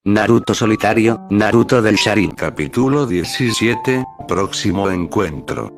Naruto solitario, Naruto del Sharingan. Capítulo 17, próximo encuentro.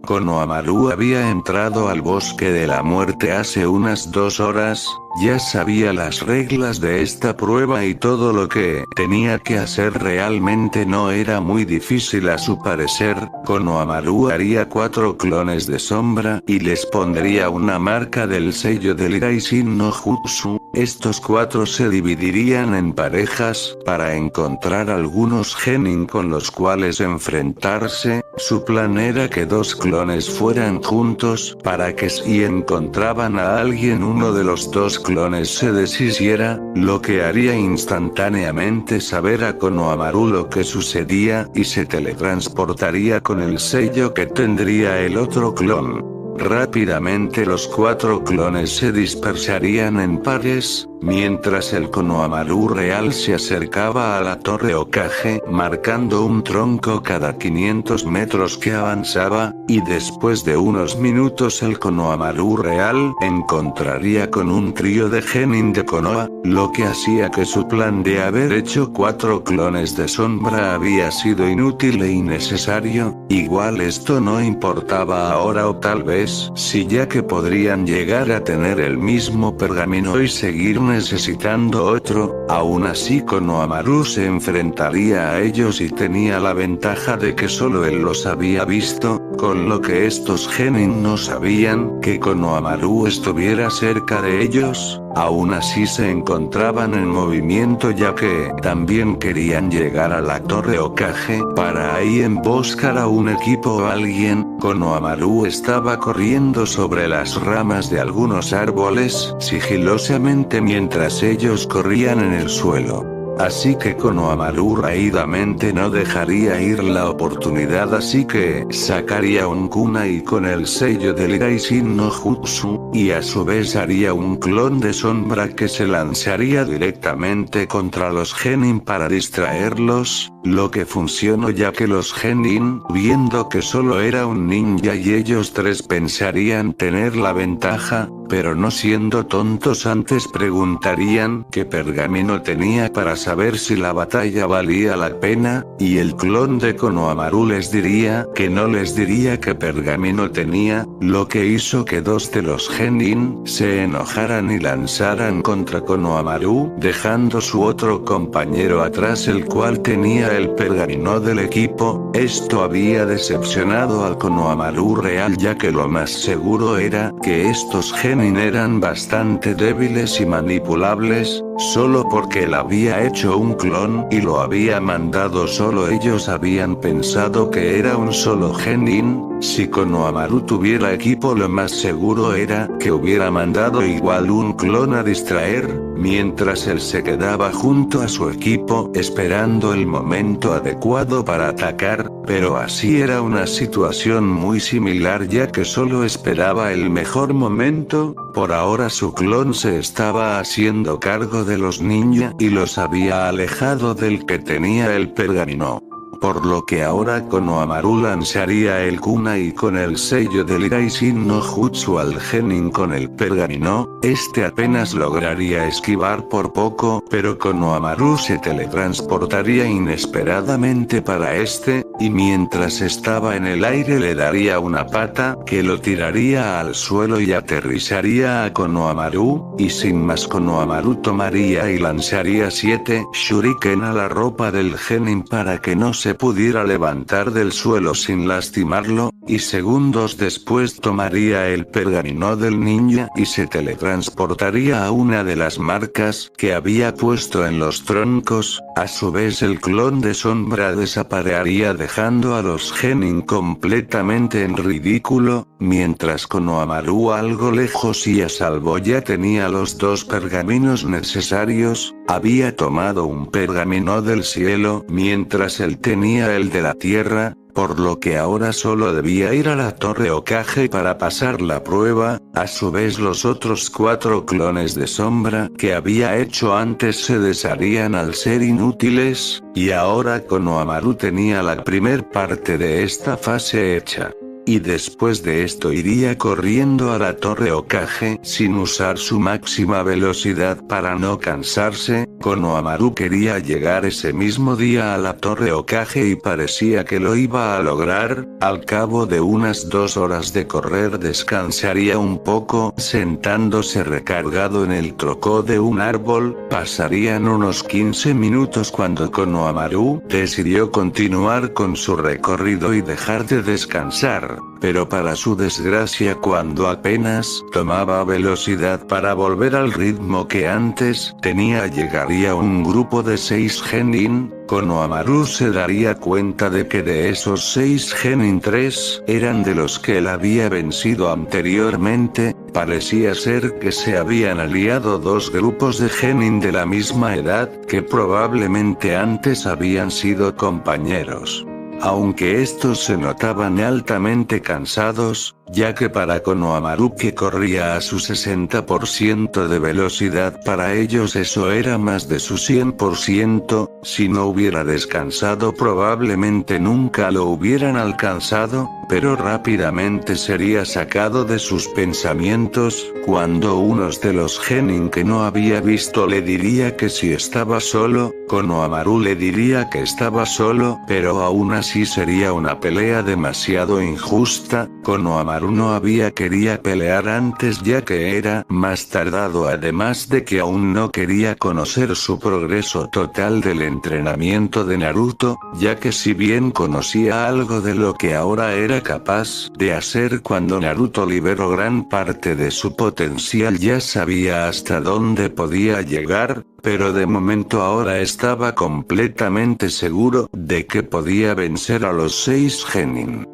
Konohamaru había entrado al bosque de la muerte hace unas 2 horas, ya sabía las reglas de esta prueba y todo lo que tenía que hacer realmente no era muy difícil a su parecer. Konohamaru haría 4 clones de sombra y les pondría una marca del sello del Iraishin no Jutsu. Estos 4 se dividirían en parejas para encontrar algunos genin con los cuales enfrentarse. Su plan era que 2 clones fueran juntos para que si encontraban a alguien uno de los 2 clones se deshiciera, lo que haría instantáneamente saber a Konohamaru lo que sucedía y se teletransportaría con el sello que tendría el otro clon. Rápidamente los 4 clones se dispersarían en pares, mientras el Konohamaru real se acercaba a la torre Hokage marcando un tronco cada 500 metros que avanzaba, y después de unos minutos el Konohamaru real encontraría con un trío de genin de Konoha, lo que hacía que su plan de haber hecho 4 clones de sombra había sido inútil e innecesario. Igual esto no importaba ahora, o tal vez sí, ya que podrían llegar a tener el mismo pergamino y seguir necesitando otro. Aún así Konohamaru se enfrentaría a ellos y tenía la ventaja de que solo él los había visto, con lo que estos genin no sabían que Konohamaru estuviera cerca de ellos. Aún así se encontraban en movimiento ya que también querían llegar a la torre Hokage para ahí emboscar a un equipo o alguien. Konohamaru estaba corriendo sobre las ramas de algunos árboles sigilosamente mientras ellos corrían en el suelo. Así que Konohamaru rápidamente no dejaría ir la oportunidad, así que sacaría un kunai con el sello del Iraishin no Jutsu, y a su vez haría un clon de sombra que se lanzaría directamente contra los genin para distraerlos, lo que funcionó ya que los genin, viendo que solo era un ninja y ellos 3 pensarían tener la ventaja, pero no siendo tontos antes preguntarían qué pergamino tenía para saber si la batalla valía la pena, y el clon de Konohamaru les diría que no les diría qué pergamino tenía, lo que hizo que 2 de los genin se enojaran y lanzaran contra Konohamaru, dejando su otro compañero atrás el cual tenía el pergamino del equipo. Esto había decepcionado al Konohamaru real ya que lo más seguro era que estos genin eran bastante débiles y manipulables, solo porque él había hecho un clon y lo había mandado solo ellos habían pensado que era un solo genin. Si Konohamaru tuviera equipo lo más seguro era que hubiera mandado igual un clon a distraer, mientras él se quedaba junto a su equipo esperando el momento adecuado para atacar, pero así era una situación muy similar ya que solo esperaba el mejor momento. Por ahora su clon se estaba haciendo cargo de los ninja y los había alejado del que tenía el pergamino. Por lo que ahora Konohamaru lanzaría el kunai con el sello del Iraishin no Jutsu al genin con el pergamino. Este apenas lograría esquivar por poco, pero Konohamaru se teletransportaría inesperadamente para este, y mientras estaba en el aire le daría una pata que lo tiraría al suelo y aterrizaría a Konohamaru, y sin más Konohamaru tomaría y lanzaría 7 shuriken a la ropa del genin para que no se pudiera levantar del suelo sin lastimarlo, y segundos después tomaría el pergamino del ninja y se teletransportaría a una de las marcas que había puesto en los troncos. A su vez el clon de sombra desaparecería dejando a los genin completamente en ridículo, mientras Konohamaru algo lejos y a salvo ya tenía los 2 pergaminos necesarios. Había tomado un pergamino del cielo mientras él tenía el de la tierra, por lo que ahora solo debía ir a la torre Hokage para pasar la prueba. A su vez los otros 4 clones de sombra que había hecho antes se desharían al ser inútiles, y ahora Konohamaru tenía la primer parte de esta fase hecha. y después de esto iría corriendo a la Torre Hokage sin usar su máxima velocidad para no cansarse. Konohamaru quería llegar ese mismo día a la Torre Hokage y parecía que lo iba a lograr. Al cabo de unas 2 horas de correr descansaría un poco sentándose recargado en el tronco de un árbol. Pasarían unos 15 minutos cuando Konohamaru decidió continuar con su recorrido y dejar de descansar. Pero para su desgracia, cuando apenas tomaba velocidad para volver al ritmo que antes tenía, llegaría un grupo de 6 genin. Konohamaru se daría cuenta de que de esos 6 genin 3 eran de los que él había vencido anteriormente. Parecía ser que se habían aliado 2 grupos de genin de la misma edad, que probablemente antes habían sido compañeros. Aunque estos se notaban altamente cansados, ya que para Konohamaru, que corría a su 60% de velocidad, para ellos eso era más de su 100%, si no hubiera descansado probablemente nunca lo hubieran alcanzado, pero rápidamente sería sacado de sus pensamientos, cuando uno de los genin que no había visto le diría que si estaba solo. Konohamaru le diría que estaba solo, pero aún así sería una pelea demasiado injusta. Konohamaru no quería pelear antes, ya que era más tardado, además de que aún no quería conocer su progreso total del entrenamiento de Naruto, ya que si bien conocía algo de lo que ahora era capaz de hacer cuando Naruto liberó gran parte de su potencial, ya sabía hasta dónde podía llegar, pero de momento ahora estaba completamente seguro de que podía vencer a los 6 genin.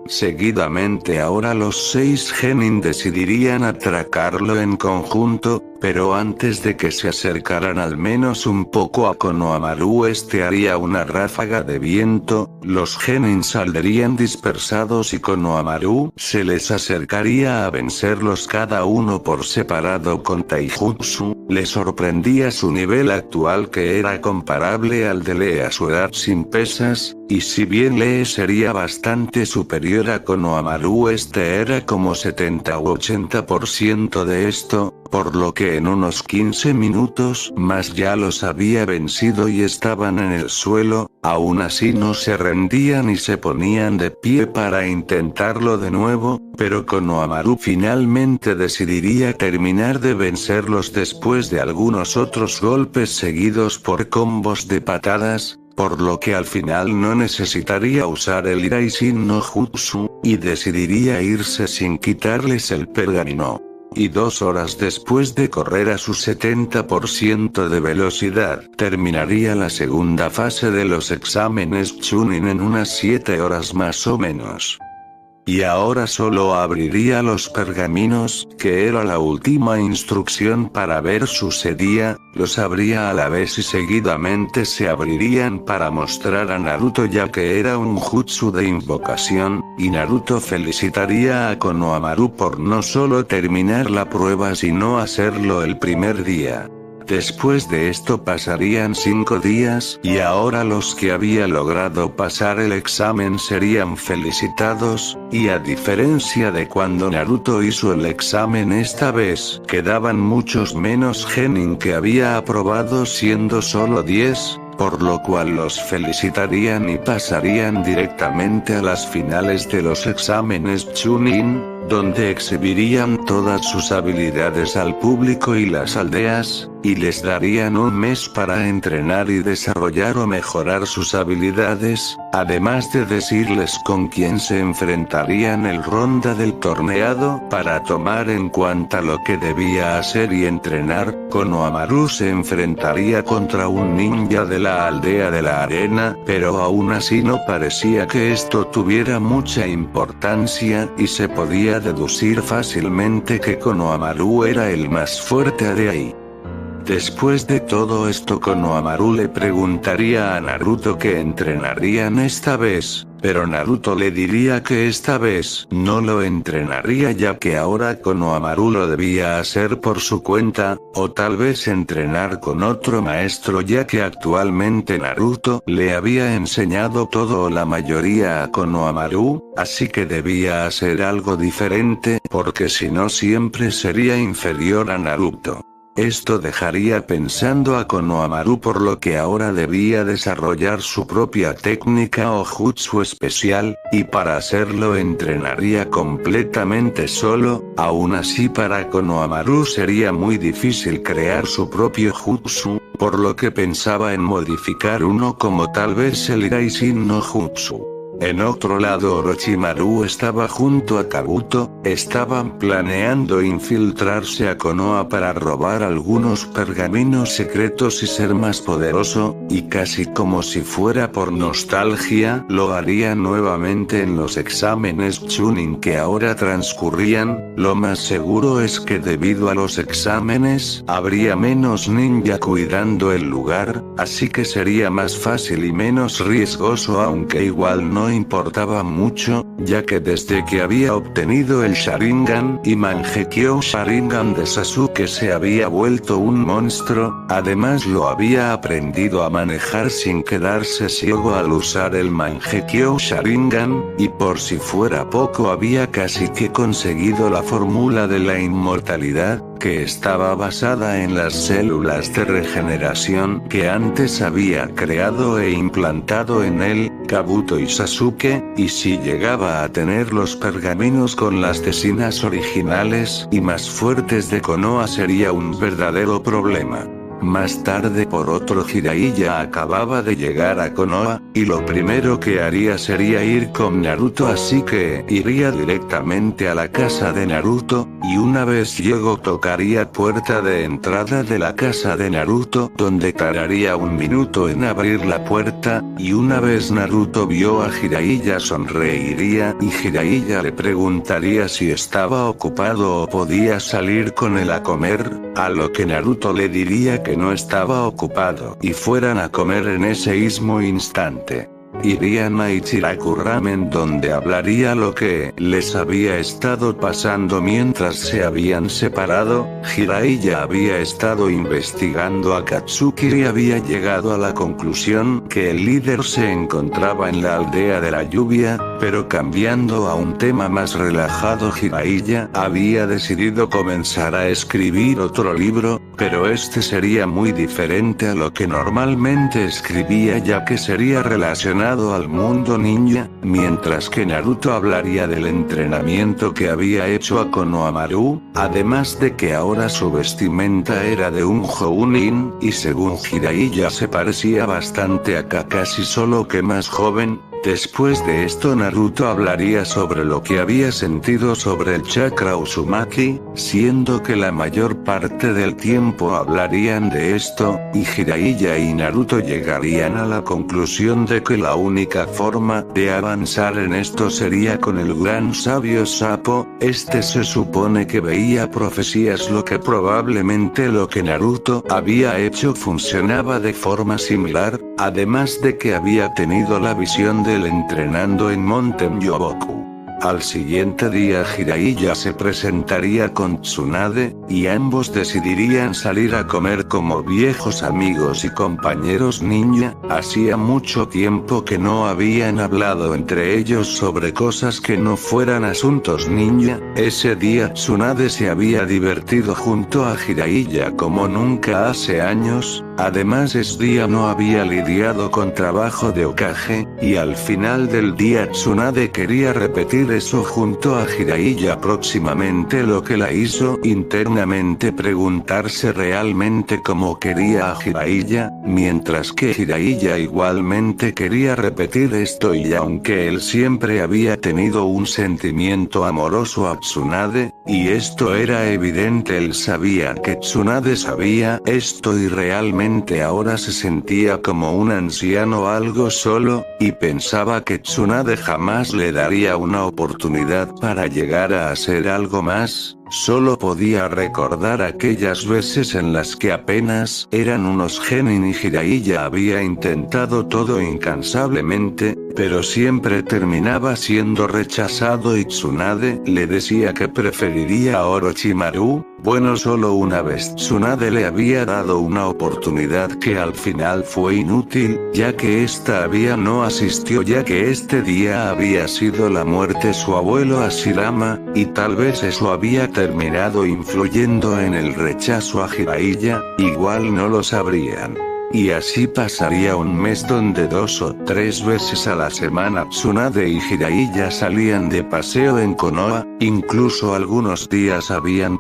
Seguidamente ahora los 6 genin decidirían atracarlo en conjunto, pero antes de que se acercaran al menos un poco a Konohamaru, haría una ráfaga de viento, los genin saldrían dispersados y Konohamaru se les acercaría a vencerlos cada uno por separado con taijutsu. Le sorprendía su nivel actual, que era comparable al de Lee a su edad sin pesas, y si bien Lee sería bastante superior a Konohamaru, era como 70 u 80% de esto, por lo que en unos 15 minutos más ya los había vencido y estaban en el suelo. Aún así no se rendían y se ponían de pie para intentarlo de nuevo, pero Konohamaru finalmente decidiría terminar de vencerlos después de algunos otros golpes seguidos por combos de patadas, por lo que al final no necesitaría usar el Iraishin no Jutsu, y decidiría irse sin quitarles el pergamino. Y 2 horas después de correr a su 70% de velocidad, terminaría la segunda fase de los exámenes Chunin en unas 7 horas más o menos. Y ahora solo abriría los pergaminos, que era la última instrucción para ver sucedía, los abría a la vez y seguidamente se abrirían para mostrar a Naruto, ya que era un jutsu de invocación, y Naruto felicitaría a Konohamaru por no solo terminar la prueba sino hacerlo el primer día. Después de esto pasarían 5 días, y ahora los que había logrado pasar el examen serían felicitados, y a diferencia de cuando Naruto hizo el examen esta vez, quedaban muchos menos genin que había aprobado, siendo solo 10, por lo cual los felicitarían y pasarían directamente a las finales de los exámenes Chunin, donde exhibirían todas sus habilidades al público y las aldeas, y les darían un mes para entrenar y desarrollar o mejorar sus habilidades, además de decirles con quién se enfrentarían el ronda del torneado para tomar en cuenta lo que debía hacer y entrenar. Konohamaru se enfrentaría contra un ninja de la aldea de la arena, pero aún así no parecía que esto tuviera mucha importancia, y se podía deducir fácilmente que Konohamaru era el más fuerte de ahí. Después de todo esto, Konohamaru le preguntaría a Naruto qué entrenarían esta vez, Pero Naruto le diría que esta vez no lo entrenaría, ya que ahora Konohamaru lo debía hacer por su cuenta, o tal vez entrenar con otro maestro, ya que actualmente Naruto le había enseñado todo o la mayoría a Konohamaru, así que debía hacer algo diferente, porque si no siempre sería inferior a Naruto. Esto dejaría pensando a Konohamaru, por lo que ahora debía desarrollar su propia técnica o jutsu especial, y para hacerlo entrenaría completamente solo. Aún así, para Konohamaru sería muy difícil crear su propio jutsu, por lo que pensaba en modificar uno, como tal vez el Iraishin no Jutsu. En otro lado, Orochimaru estaba junto a Kabuto. Estaban planeando infiltrarse a Konoha para robar algunos pergaminos secretos y ser más poderoso, y casi como si fuera por nostalgia, lo harían nuevamente en los exámenes Chunin que ahora transcurrían. Lo más seguro es que debido a los exámenes, habría menos ninja cuidando el lugar, así que sería más fácil y menos riesgoso, aunque igual no importaba mucho, ya que desde que había obtenido el Sharingan y Mangekyo Sharingan de Sasuke se había vuelto un monstruo. Además lo había aprendido a manejar sin quedarse ciego al usar el Mangekyo Sharingan, y por si fuera poco había casi que conseguido la fórmula de la inmortalidad, que estaba basada en las células de regeneración que antes había creado e implantado en él, Kabuto y Sasuke, y si llegaba a tener los pergaminos con las tesinas originales y más fuertes de Konoha sería un verdadero problema. Más tarde, por otro, Jiraiya acababa de llegar a Konoha, y lo primero que haría sería ir con Naruto, así que iría directamente a la casa de Naruto, y una vez llegó tocaría puerta de entrada de la casa de Naruto, donde tardaría un minuto en abrir la puerta, y una vez Naruto vio a Jiraiya sonreiría, y Jiraiya le preguntaría si estaba ocupado o podía salir con él a comer, a lo que Naruto le diría que no estaba ocupado y fueran a comer en ese mismo instante. Irían a Ichiraku Ramen, donde hablaría lo que les había estado pasando mientras se habían separado. Jiraiya había estado investigando a Katsuki y había llegado a la conclusión que el líder se encontraba en la aldea de la lluvia, pero cambiando a un tema más relajado, Jiraiya había decidido comenzar a escribir otro libro, pero este sería muy diferente a lo que normalmente escribía, ya que sería relacionado al mundo ninja, mientras que Naruto hablaría del entrenamiento que había hecho a Konohamaru, además de que ahora su vestimenta era de un Jounin, y según Jiraiya se parecía bastante a Kakashi, solo que más joven. Después de esto, Naruto hablaría sobre lo que había sentido sobre el chakra Uzumaki, siendo que la mayor parte del tiempo hablarían de esto, y Jiraiya y Naruto llegarían a la conclusión de que la única forma de avanzar en esto sería con el gran sabio Sapo. Este se supone que veía profecías, lo que probablemente lo que Naruto había hecho funcionaba de forma similar, además de que había tenido la visión del entrenando en Monte Myoboku. Al siguiente día Jiraiya se presentaría con Tsunade, y ambos decidirían salir a comer como viejos amigos y compañeros ninja. Hacía mucho tiempo que no habían hablado entre ellos sobre cosas que no fueran asuntos ninja. Ese día Tsunade se había divertido junto a Jiraiya como nunca hace años. Además ese día no había lidiado con trabajo de Hokage, y al final del día Tsunade quería repetir eso junto a Jiraiya próximamente, lo que la hizo internamente preguntarse realmente cómo quería a Jiraiya, mientras que Jiraiya igualmente quería repetir esto, y aunque él siempre había tenido un sentimiento amoroso a Tsunade, y esto era evidente, él sabía que Tsunade sabía esto y realmente ahora se sentía como un anciano algo solo, y pensaba que Tsunade jamás le daría una oportunidad para llegar a hacer algo más. Solo podía recordar aquellas veces en las que apenas eran unos genin y Jiraiya había intentado todo incansablemente, pero siempre terminaba siendo rechazado y Tsunade le decía que preferiría a Orochimaru. Bueno, solo una vez Tsunade le había dado una oportunidad que al final fue inútil, ya que esta no asistió, ya que este día había sido la muerte de su abuelo Hashirama, y tal vez eso había terminado influyendo en el rechazo a Jiraiya, igual no lo sabrían. Y así pasaría un mes donde 2 o 3 veces a la semana Tsunade y Jiraiya salían de paseo en Konoha, incluso algunos días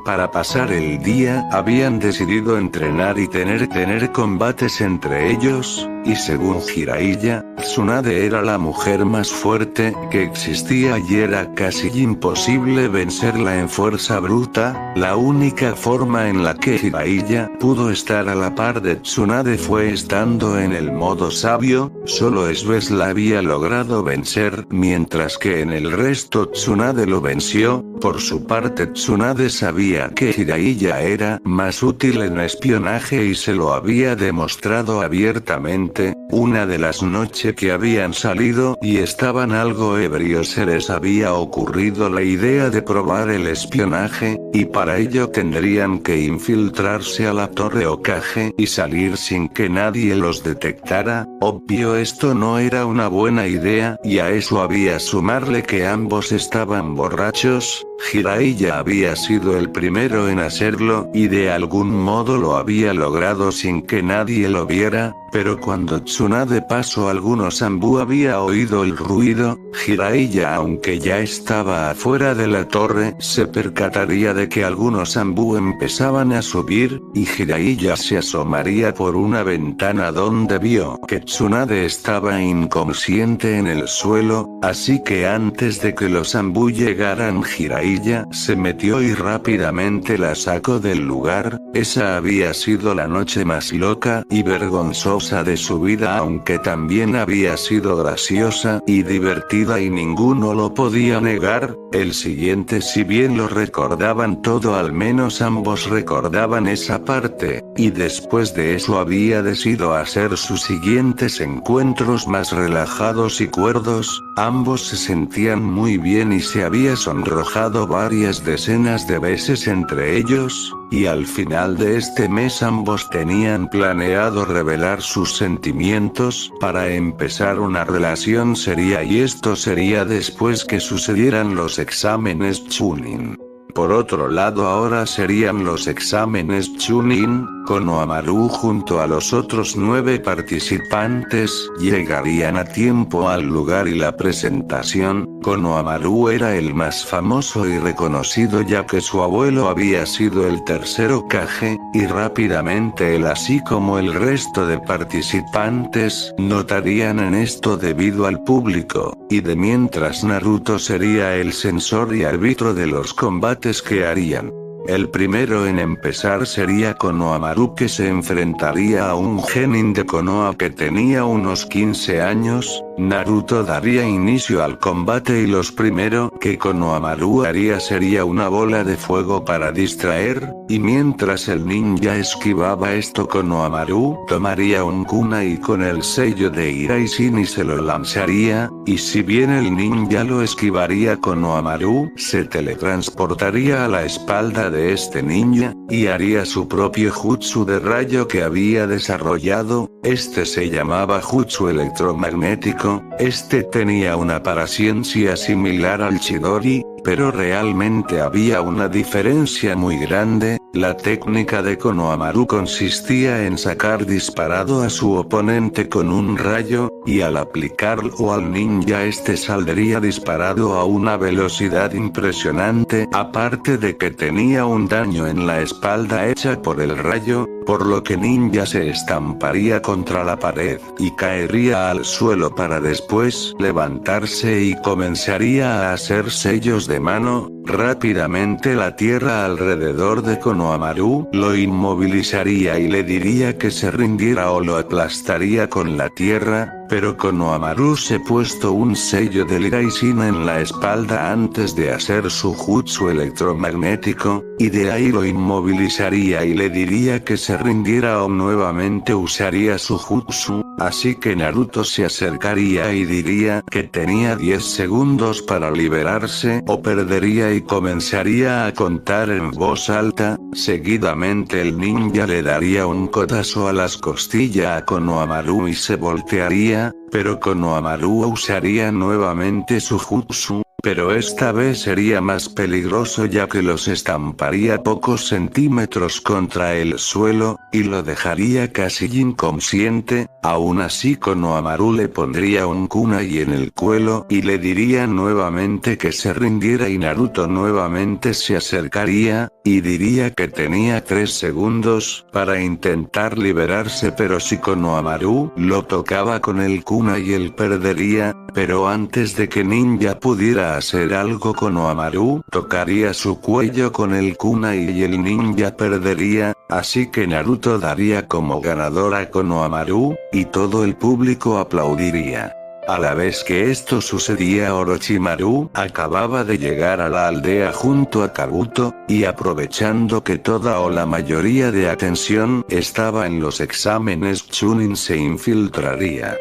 para pasar el día, habían decidido entrenar y tener combates entre ellos, y según Jiraiya, Tsunade era la mujer más fuerte que existía y era casi imposible vencerla en fuerza bruta. La única forma en la que Jiraiya pudo estar a la par de Tsunade fue estando en el modo sabio. Solo Sves la había logrado vencer, mientras que en el resto Tsunade lo venció. Por su parte, Tsunade sabía que Jiraiya era más útil en espionaje y se lo había demostrado abiertamente. Una de las noches que habían salido y estaban algo ebrios, se les había ocurrido la idea de probar el espionaje, y para ello tendrían que infiltrarse a la Torre Hokage y salir sin que nadie los detectara. Obvio, esto no era una buena idea, y a eso había sumarle que ambos estaban borrachos. Jiraiya había sido el primero en hacerlo, y de algún modo lo había logrado sin que nadie lo viera, pero cuando Tsunade pasó algunos Zanbu había oído el ruido. Jiraiya, aunque ya estaba afuera de la torre, se percataría de que algunos Zanbu empezaban a subir, y Jiraiya se asomaría por una ventana donde vio que Tsunade estaba inconsciente en el suelo, así que antes de que los Zanbu llegaran, Jiraiya se metió y rápidamente la sacó del lugar. Esa había sido la noche más loca y vergonzosa de su vida, aunque también había sido graciosa y divertida y ninguno lo podía negar. El siguiente, si bien lo recordaban todo, al menos ambos recordaban esa parte, y después de eso había decidido hacer sus siguientes encuentros más relajados y cuerdos. Ambos se sentían muy bien y se había sonrojado varias decenas de veces entre ellos, y al final de este mes ambos tenían planeado revelar sus sentimientos para empezar una relación seria, y esto sería después que sucedieran los exámenes Chunin. Por otro lado, ahora serían los exámenes Chunin. Konohamaru junto a los otros 9 participantes llegarían a tiempo al lugar y la presentación. Konohamaru era el más famoso y reconocido, ya que su abuelo había sido el tercer Hokage, y rápidamente él, así como el resto de participantes, notarían en esto debido al público, y de mientras Naruto sería el censor y árbitro de los combates que harían. El primero en empezar sería Konohamaru, que se enfrentaría a un genin de Konoha que tenía unos 15 años. Naruto daría inicio al combate y los primero que Konohamaru haría sería una bola de fuego para distraer, y mientras el ninja esquivaba esto, Konohamaru tomaría un kunai con el sello de Iraishin y se lo lanzaría, y si bien el ninja lo esquivaría, Konohamaru se teletransportaría a la espalda de este ninja, y haría su propio jutsu de rayo que había desarrollado. Este se llamaba jutsu electromagnético. Este tenía una apariencia similar al Chidori, pero realmente había una diferencia muy grande. La técnica de Konohamaru consistía en sacar disparado a su oponente con un rayo, y al aplicarlo al ninja este saldría disparado a una velocidad impresionante, aparte de que tenía un daño en la espalda hecha por el rayo, por lo que ninja se estamparía contra la pared y caería al suelo para después levantarse y comenzaría a hacer sellos de mano. Rápidamente la tierra alrededor de Konohamaru lo inmovilizaría y le diría que se rindiera o lo aplastaría con la tierra. pero Konohamaru se puesto un sello del Raijin en la espalda antes de hacer su jutsu electromagnético, y de ahí lo inmovilizaría y le diría que se rindiera o nuevamente usaría su jutsu, así que Naruto se acercaría y diría que tenía 10 segundos para liberarse o perdería y comenzaría a contar en voz alta. Seguidamente el ninja le daría un codazo a las costillas a Konohamaru y se voltearía, pero Konohamaru usaría nuevamente su jutsu, pero esta vez sería más peligroso ya que los estamparía pocos centímetros contra el suelo, y lo dejaría casi inconsciente. Aún así Konohamaru le pondría un kunai en el cuello y le diría nuevamente que se rindiera y Naruto nuevamente se acercaría, y diría que tenía 3 segundos para intentar liberarse, pero si Konohamaru lo tocaba con el kunai él perdería, pero antes de que ninja pudiera hacer algo Konohamaru tocaría su cuello con el kunai y el ninja perdería, así que Naruto daría como ganador a Konohamaru, y todo el público aplaudiría. A la vez que esto sucedía Orochimaru acababa de llegar a la aldea junto a Kabuto, y aprovechando que toda o la mayoría de atención estaba en los exámenes Chunin se infiltraría.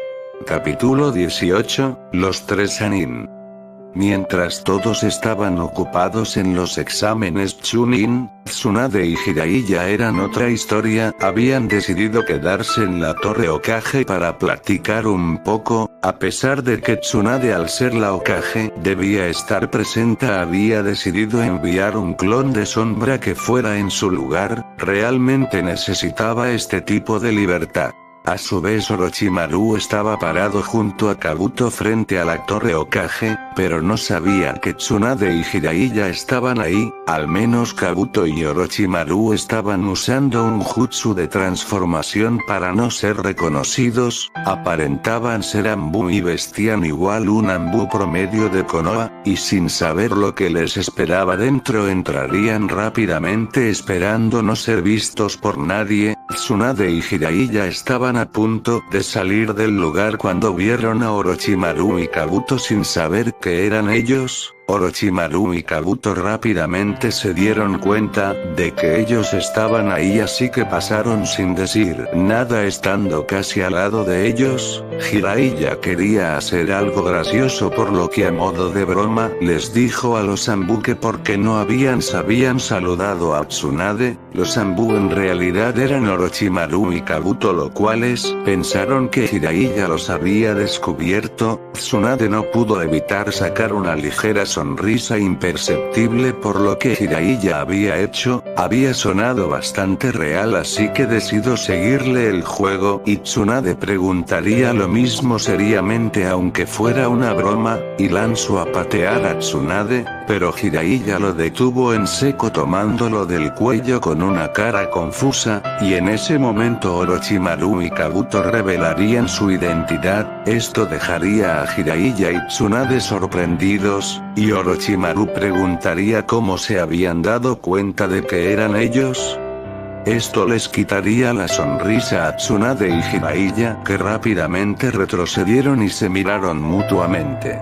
Capítulo 18, Los 3 Sanin. Mientras todos estaban ocupados en los exámenes Chunin, Tsunade y Jiraiya eran otra historia, habían decidido quedarse en la Torre Hokage para platicar un poco, a pesar de que Tsunade al ser la Hokage debía estar presente había decidido enviar un clon de sombra que fuera en su lugar, realmente necesitaba este tipo de libertad. A su vez Orochimaru estaba parado junto a Kabuto frente a la Torre Hokage, pero no sabía que Tsunade y Jiraiya estaban ahí. Al menos Kabuto y Orochimaru estaban usando un jutsu de transformación para no ser reconocidos, aparentaban ser Anbu y vestían igual un Anbu promedio de Konoha, y sin saber lo que les esperaba dentro entrarían rápidamente esperando no ser vistos por nadie. Tsunade y Jiraiya estaban a punto de salir del lugar cuando vieron a Orochimaru y Kabuto sin saber que eran ellos. Orochimaru y Kabuto rápidamente se dieron cuenta de que ellos estaban ahí, así que pasaron sin decir nada estando casi al lado de ellos. Jiraiya quería hacer algo gracioso, por lo que a modo de broma les dijo a los Anbu que porque no habían saludado a Tsunade. Los Anbu en realidad eran Orochimaru y Kabuto, lo cuales pensaron que Jiraiya los había descubierto. Tsunade no pudo evitar sacar una ligera sonrisa imperceptible por lo que Jiraiya había hecho, había sonado bastante real, así que decidió seguirle el juego y Tsunade preguntaría lo mismo seriamente aunque fuera una broma, y lanzó a patear a Tsunade, pero Jiraiya lo detuvo en seco tomándolo del cuello con una cara confusa, y en ese momento Orochimaru y Kabuto revelarían su identidad. Esto dejaría a Jiraiya y Tsunade sorprendidos, y Orochimaru preguntaría cómo se habían dado cuenta de que eran ellos. Esto les quitaría la sonrisa a Tsunade y Jiraiya, que rápidamente retrocedieron y se miraron mutuamente.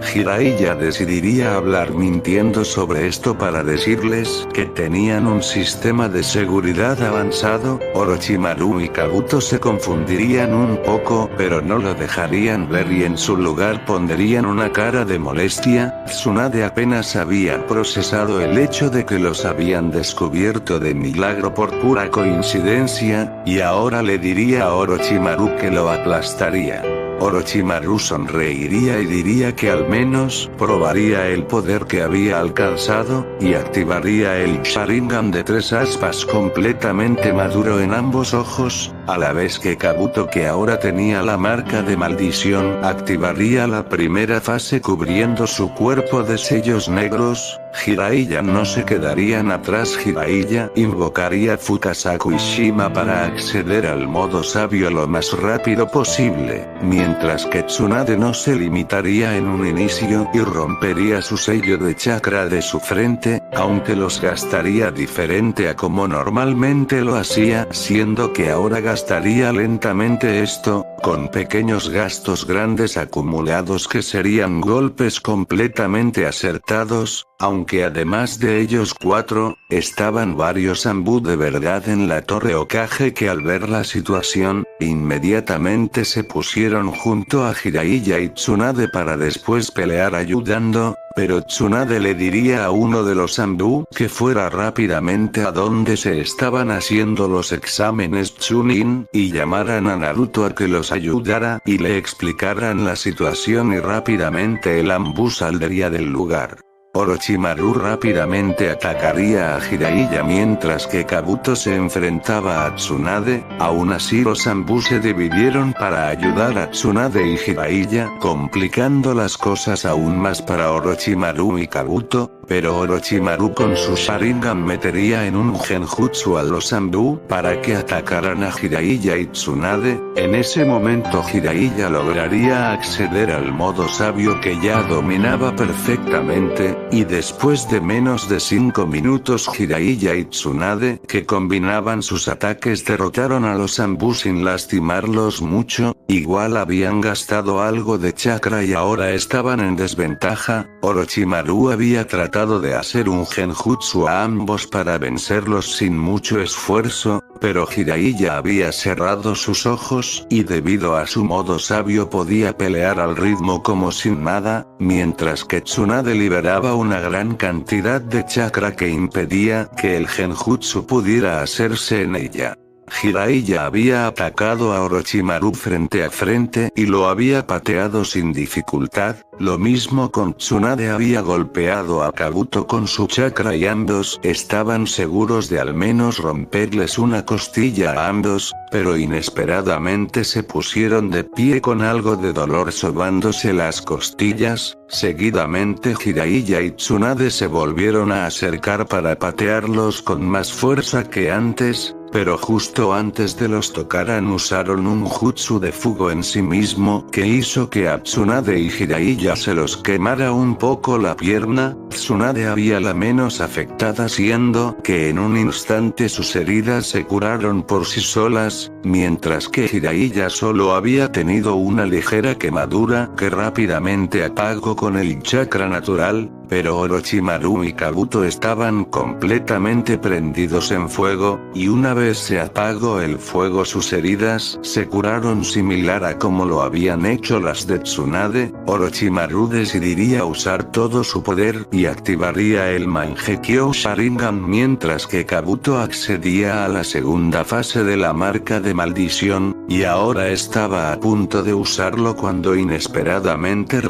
Jiraiya decidiría hablar mintiendo sobre esto para decirles que tenían un sistema de seguridad avanzado. Orochimaru y Kabuto se confundirían un poco, pero no lo dejarían ver y en su lugar pondrían una cara de molestia. Tsunade apenas había procesado el hecho de que los habían descubierto de milagro por pura coincidencia, y ahora le diría a Orochimaru que lo aplastaría. Orochimaru sonreiría y diría que al menos probaría el poder que había alcanzado, y activaría el Sharingan de 3 aspas completamente maduro en ambos ojos, a la vez que Kabuto, que ahora tenía la marca de maldición, activaría la primera fase cubriendo su cuerpo de sellos negros. Jiraiya no se quedarían atrás. Jiraiya invocaría Fukasaku y Shima para acceder al modo sabio lo más rápido posible, mientras que Tsunade no se limitaría en un inicio y rompería su sello de chakra de su frente. aunque los gastaría diferente a como normalmente lo hacía, siendo que ahora gastaría lentamente esto, con pequeños gastos grandes acumulados que serían golpes completamente acertados, aunque además de ellos 4, estaban varios Anbu de verdad en la torre Hokage que al ver la situación, inmediatamente se pusieron junto a Jiraiya y Tsunade para después pelear ayudando, pero Tsunade le diría a uno de los Anbu que fuera rápidamente a donde se estaban haciendo los exámenes Chunin, y llamaran a Naruto a que los ayudara y le explicaran la situación y rápidamente el Anbu saldría del lugar. Orochimaru rápidamente atacaría a Jiraiya mientras que Kabuto se enfrentaba a Tsunade, aún así los Anbu se dividieron para ayudar a Tsunade y Jiraiya, complicando las cosas aún más para Orochimaru y Kabuto, pero Orochimaru con su Sharingan metería en un genjutsu a los Anbu para que atacaran a Jiraiya y Tsunade. En ese momento Jiraiya lograría acceder al modo sabio que ya dominaba perfectamente, y después de menos de 5 minutos Jiraiya y Tsunade, que combinaban sus ataques, derrotaron a los Anbu sin lastimarlos mucho. Igual habían gastado algo de chakra y ahora estaban en desventaja. Orochimaru había tratado de hacer un genjutsu a ambos para vencerlos sin mucho esfuerzo, pero Jiraiya había cerrado sus ojos y debido a su modo sabio podía pelear al ritmo como sin nada, mientras que Tsunade liberaba una gran cantidad de chakra que impedía que el genjutsu pudiera hacerse en ella. Jiraiya había atacado a Orochimaru frente a frente y lo había pateado sin dificultad, lo mismo con Tsunade había golpeado a Kabuto con su chakra y ambos estaban seguros de al menos romperles una costilla a ambos, pero inesperadamente se pusieron de pie con algo de dolor sobándose las costillas. Seguidamente Jiraiya y Tsunade se volvieron a acercar para patearlos con más fuerza que antes, pero justo antes de los tocaran usaron un jutsu de fuego en sí mismo que hizo que a Tsunade y Jiraiya se los quemara un poco la pierna. Tsunade había la menos afectada siendo que en un instante sus heridas se curaron por sí solas, mientras que Jiraiya solo había tenido una ligera quemadura que rápidamente apagó con el chakra natural, pero Orochimaru y Kabuto estaban completamente prendidos en fuego, y una vez se apagó el fuego sus heridas se curaron similar a como lo habían hecho las de Tsunade. Orochimaru decidiría usar todo su poder y activaría el Mangekyo Sharingan mientras que Kabuto accedía a la segunda fase de la marca de maldición, y ahora estaba a punto de usarlo cuando inesperadamente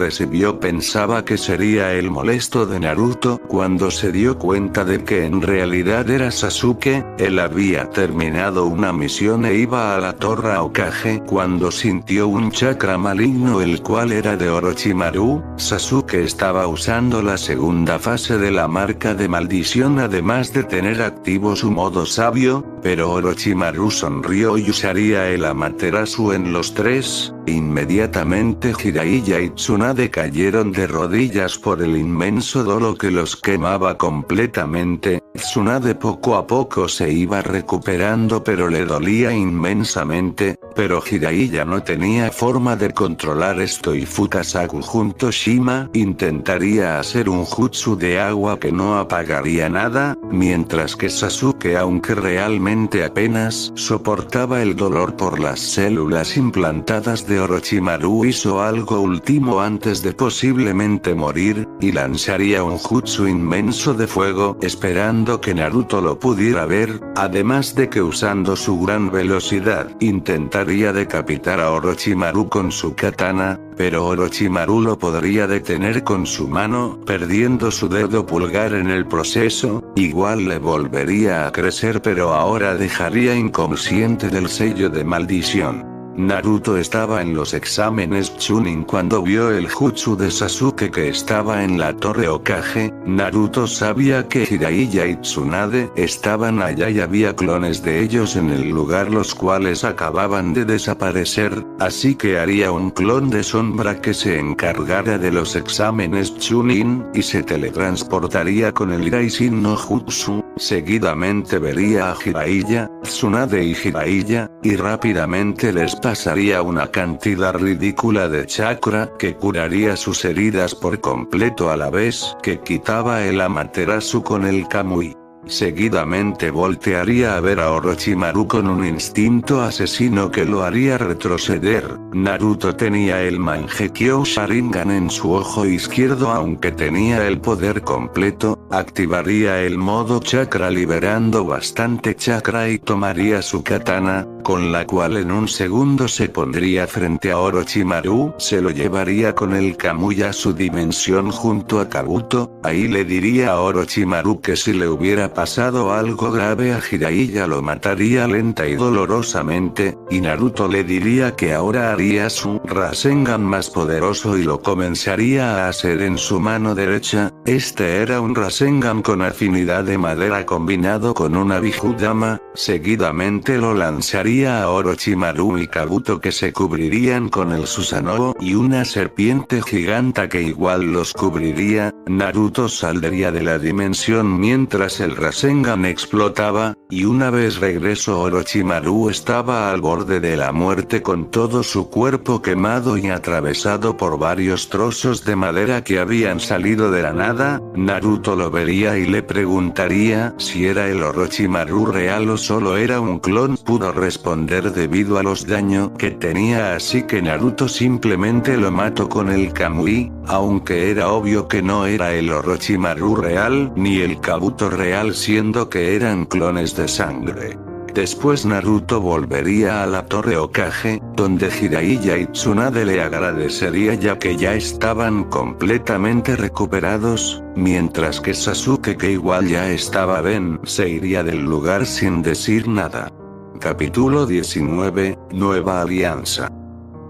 pensaba que sería el molesto de Naruto cuando se dio cuenta de que en realidad era Sasuke. Él había terminado una misión e iba a la torre Hokage cuando sintió un chakra maligno el cual era de Orochimaru. Sasuke estaba usando la segunda fase de la marca de maldición además de tener activo su modo sabio, pero Orochimaru sonrió y usaría el Amaterasu en los tres. Inmediatamente Jiraiya y Tsunade cayeron de rodillas por el inmenso dolor que los quemaba completamente. Tsunade poco a poco se iba recuperando pero le dolía inmensamente, pero Jiraiya no tenía forma de controlar esto y Fukasaku junto a Shima intentaría hacer un jutsu de agua que no apagaría nada, mientras que Sasuke aunque realmente apenas soportaba el dolor por las células implantadas de Orochimaru hizo algo último antes de posiblemente morir, y lanzaría un jutsu inmenso de fuego esperando que Naruto lo pudiera ver, además de que usando su gran velocidad intentaría decapitar a Orochimaru con su katana, pero Orochimaru lo podría detener con su mano, perdiendo su dedo pulgar en el proceso. Igual le volvería a crecer pero ahora dejaría inconsciente del sello de maldición. Naruto estaba en los exámenes Chunin cuando vio el jutsu de Sasuke que estaba en la torre Hokage. Naruto sabía que Jiraiya y Tsunade estaban allá y había clones de ellos en el lugar los cuales acababan de desaparecer, así que haría un clon de sombra que se encargara de los exámenes Chunin y se teletransportaría con el Iraishin no Jutsu. Seguidamente vería a Jiraiya, Tsunade y Jiraiya, y rápidamente les pasaría una cantidad ridícula de chakra que curaría sus heridas por completo a la vez que quitaba el Amaterasu con el Kamui. Seguidamente voltearía a ver a Orochimaru con un instinto asesino que lo haría retroceder. Naruto tenía el Mangekyo Sharingan en su ojo izquierdo aunque tenía el poder completo, activaría el modo chakra liberando bastante chakra y tomaría su katana, con la cual en un segundo se pondría frente a Orochimaru, se lo llevaría con el Kamui a su dimensión junto a Kabuto, ahí le diría a Orochimaru que si le hubiera pasado algo grave a Jiraiya lo mataría lenta y dolorosamente, y Naruto le diría que ahora haría su Rasengan más poderoso y lo comenzaría a hacer en su mano derecha. Este era un Rasengan con afinidad de madera combinado con una Bijudama. Seguidamente lo lanzaría a Orochimaru y Kabuto que se cubrirían con el Susanoo y una serpiente giganta que igual los cubriría. Naruto saldría de la dimensión mientras el Rasengan explotaba, y una vez regresó Orochimaru estaba al borde de la muerte con todo su cuerpo quemado y atravesado por varios trozos de madera que habían salido de la nada. Naruto lo vería y le preguntaría si era el Orochimaru real o solo era un clon. Pudo responder debido a los daños que tenía, así que Naruto simplemente lo mató con el Kamui, aunque era obvio que no era el Orochimaru real ni el Kabuto real siendo que eran clones de sangre. Después Naruto volvería a la torre Hokage, donde Jiraiya y Tsunade le agradecería ya que ya estaban completamente recuperados, mientras que Sasuke que igual ya estaba bien se iría del lugar sin decir nada. Capítulo 19, Nueva Alianza.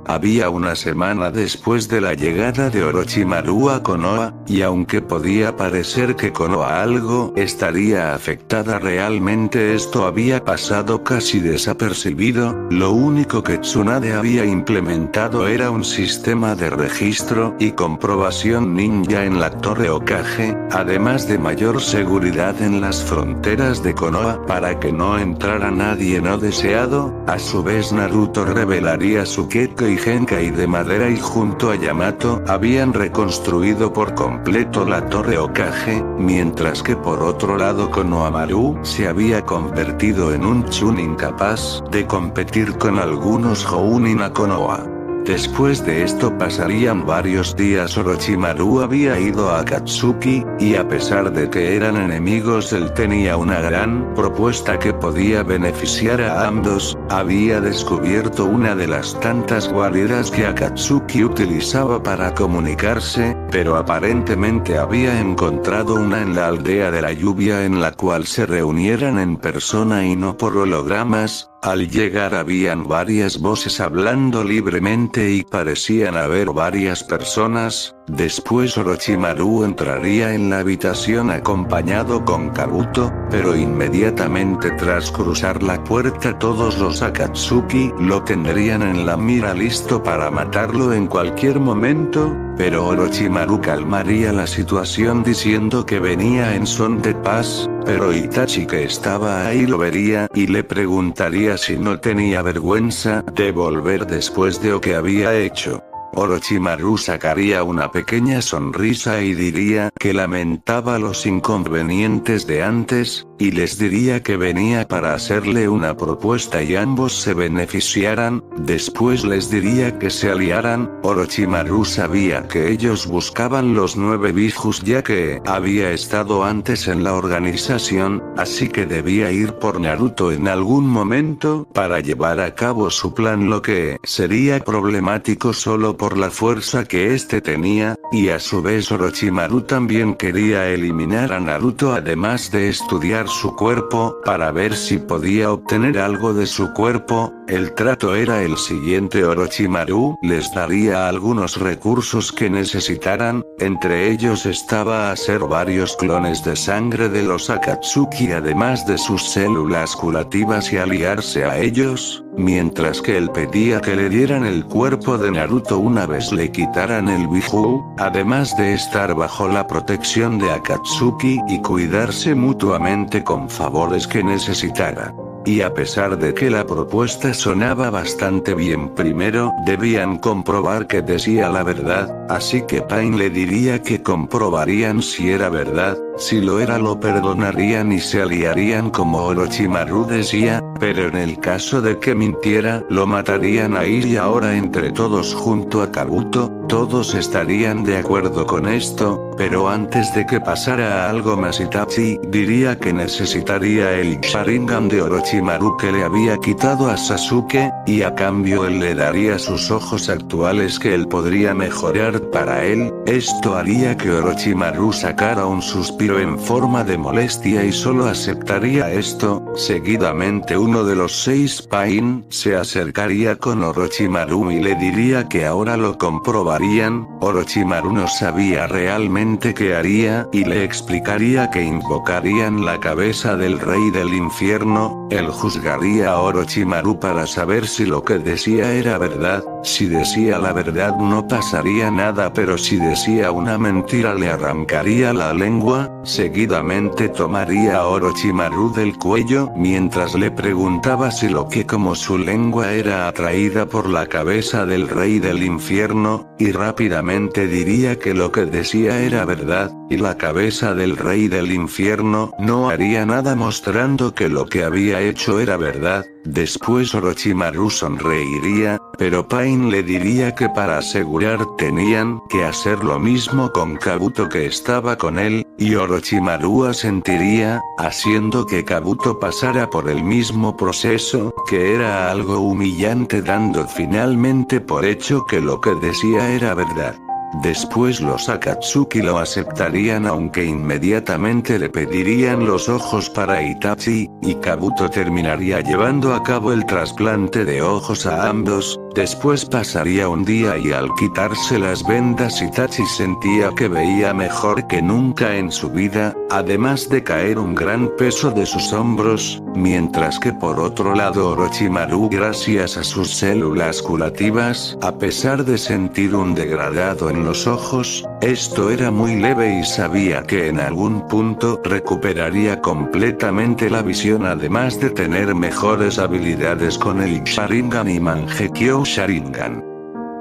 Había una semana después de la llegada de Orochimaru a Konoha, y aunque podía parecer que Konoha algo estaría afectada realmente esto había pasado casi desapercibido. Lo único que Tsunade había implementado era un sistema de registro y comprobación ninja en la torre Hokage, además de mayor seguridad en las fronteras de Konoha para que no entrara nadie no deseado. A su vez Naruto revelaría su Gekko y Genkai de madera y junto a Yamato habían reconstruido por completo la torre Hokage, mientras que por otro lado Konohamaru se había convertido en un Chunin capaz de competir con algunos Jounin a Konoha. Después de esto pasarían varios días. Orochimaru había ido a Akatsuki, y a pesar de que eran enemigos él tenía una gran propuesta que podía beneficiar a ambos. Había descubierto una de las tantas guaridas que Akatsuki utilizaba para comunicarse, pero aparentemente había encontrado una en la aldea de la lluvia en la cual se reunieran en persona y no por hologramas. Al llegar habían varias voces hablando libremente y parecían haber varias personas. Después Orochimaru entraría en la habitación acompañado con Kabuto, pero inmediatamente tras cruzar la puerta todos los Akatsuki lo tendrían en la mira listo para matarlo en cualquier momento, pero Orochimaru calmaría la situación diciendo que venía en son de paz, pero Itachi que estaba ahí lo vería y le preguntaría si no tenía vergüenza de volver después de lo que había hecho. Orochimaru sacaría una pequeña sonrisa y diría que lamentaba los inconvenientes de antes, y les diría que venía para hacerle una propuesta y ambos se beneficiaran. Después les diría que se aliaran. Orochimaru sabía que ellos buscaban los 9 Bijus ya que había estado antes en la organización, así que debía ir por Naruto en algún momento para llevar a cabo su plan, lo que sería problemático solo por la fuerza que este tenía, y a su vez Orochimaru también quería eliminar a Naruto además de estudiar su cuerpo para ver si podía obtener algo de su cuerpo, El trato era el siguiente: Orochimaru les daría algunos recursos que necesitaran, entre ellos estaba hacer varios clones de sangre de los Akatsuki además de sus células curativas y aliarse a ellos, mientras que él pedía que le dieran el cuerpo de Naruto una vez le quitaran el Biju, además de estar bajo la protección de Akatsuki y cuidarse mutuamente con favores que necesitara. Y a pesar de que la propuesta sonaba bastante bien, primero debían comprobar que decía la verdad, así que Pain le diría que comprobarían si era verdad. Si lo era lo perdonarían y se aliarían como Orochimaru decía, pero en el caso de que mintiera, lo matarían ahí y ahora entre todos junto a Kabuto. Todos estarían de acuerdo con esto, pero antes de que pasara algo más Itachi diría que necesitaría el Sharingan de Orochimaru que le había quitado a Sasuke, y a cambio él le daría sus ojos actuales que él podría mejorar para él. Esto haría que Orochimaru sacara un suspiro en forma de molestia y solo aceptaría esto. Seguidamente uno de los 6 Pain se acercaría con Orochimaru y le diría que ahora lo comprobarían. Orochimaru no sabía realmente qué haría y le explicaría que invocarían la cabeza del rey del infierno. Él juzgaría a Orochimaru para saber si lo que decía era verdad. Si decía la verdad no pasaría nada, pero si decía una mentira le arrancaría la lengua. Seguidamente tomaría a Orochimaru del cuello mientras le preguntaba si lo que como su lengua era atraída por la cabeza del rey del infierno, y rápidamente diría que lo que decía era verdad, y la cabeza del rey del infierno no haría nada mostrando que lo que había hecho era verdad. Después Orochimaru sonreiría, pero Pain le diría que para asegurar tenían que hacer lo mismo con Kabuto que estaba con él, y Orochimaru asentiría, haciendo que Kabuto pasara por el mismo proceso, que era algo humillante, dando finalmente por hecho que lo que decía era verdad. Después los Akatsuki lo aceptarían, aunque inmediatamente le pedirían los ojos para Itachi, y Kabuto terminaría llevando a cabo el trasplante de ojos a ambos. Después pasaría un día y al quitarse las vendas Itachi sentía que veía mejor que nunca en su vida, además de caer un gran peso de sus hombros, mientras que por otro lado Orochimaru, gracias a sus células curativas, a pesar de sentir un degradado en los ojos, esto era muy leve y sabía que en algún punto recuperaría completamente la visión, además de tener mejores habilidades con el Sharingan y Mangekyo Sharingan.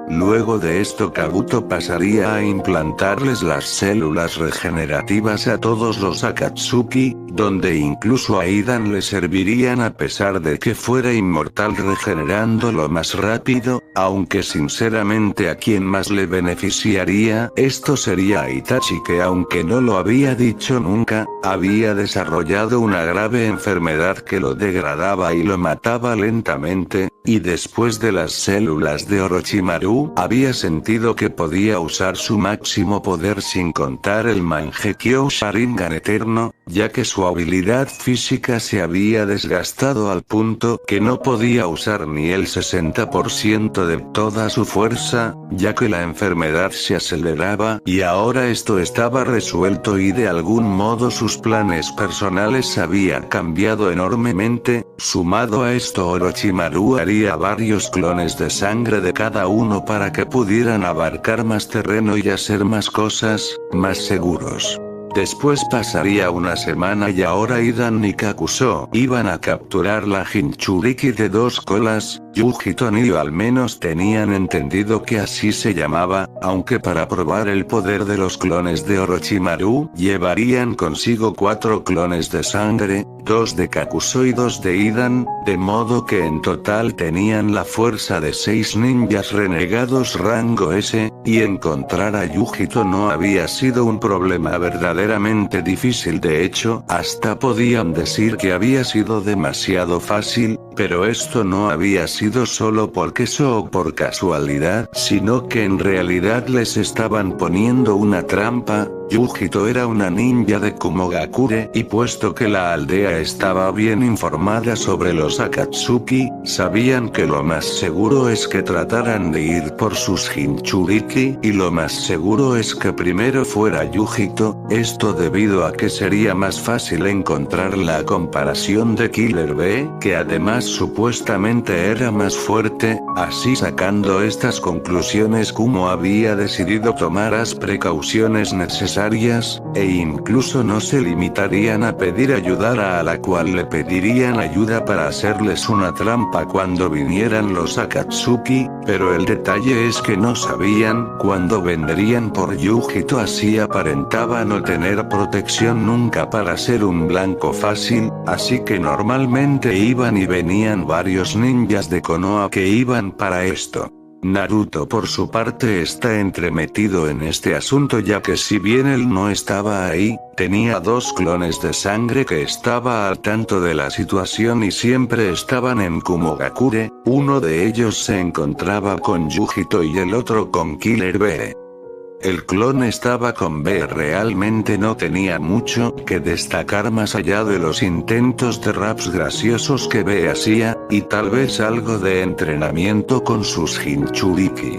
Luego de esto Kabuto pasaría a implantarles las células regenerativas a todos los Akatsuki, donde incluso a Idan le servirían a pesar de que fuera inmortal, regenerándolo más rápido, aunque sinceramente a quien más le beneficiaría esto sería a Itachi, que aunque no lo había dicho nunca, había desarrollado una grave enfermedad que lo degradaba y lo mataba lentamente, y después de las células de Orochimaru, había sentido que podía usar su máximo poder sin contar el Mangekyo Sharingan eterno, ya que su habilidad física se había desgastado al punto que no podía usar ni el 60% de toda su fuerza, ya que la enfermedad se aceleraba, y ahora esto estaba resuelto y de algún modo sus planes personales habían cambiado enormemente. Sumado a esto Orochimaru haría varios clones de sangre de cada uno para que pudieran abarcar más terreno y hacer más cosas, más seguros. Después pasaría una semana y ahora Idan y Kakuso iban a capturar la Jinchuriki de 2 colas. Yuji y Tonio al menos tenían entendido que así se llamaba, aunque para probar el poder de los clones de Orochimaru, llevarían consigo 4 clones de sangre, 2 de Kakuso y 2 de Idan, de modo que en total tenían la fuerza de 6 ninjas renegados rango S, y encontrar a Yujito no había sido un problema verdaderamente difícil. De hecho, hasta podían decir que había sido demasiado fácil, Pero esto no había sido solo por queso o por casualidad, sino que en realidad les estaban poniendo una trampa. Yujito era una ninja de Kumogakure y puesto que la aldea estaba bien informada sobre los Akatsuki, sabían que lo más seguro es que trataran de ir por sus Jinchuriki y lo más seguro es que primero fuera Yujito, esto debido a que sería más fácil encontrar la comparación de Killer B, que además supuestamente era más fuerte. Así sacando estas conclusiones, Kumo había decidido tomar las precauciones necesarias e incluso no se limitarían a pedir ayuda a la cual le pedirían ayuda para hacerles una trampa cuando vinieran los Akatsuki, pero el detalle es que no sabían cuándo vendrían por Yujito, así aparentaba no tener protección nunca para ser un blanco fácil, así que normalmente iban y venían varios ninjas de Konoha que iban para esto. Naruto por su parte está entremetido en este asunto ya que si bien él no estaba ahí, tenía dos clones de sangre que estaba al tanto de la situación y siempre estaban en Kumogakure, uno de ellos se encontraba con Yujito y el otro con Killer B. El clon estaba con B, realmente no tenía mucho que destacar más allá de los intentos de raps graciosos que B hacía, y tal vez algo de entrenamiento con sus Jinchuriki.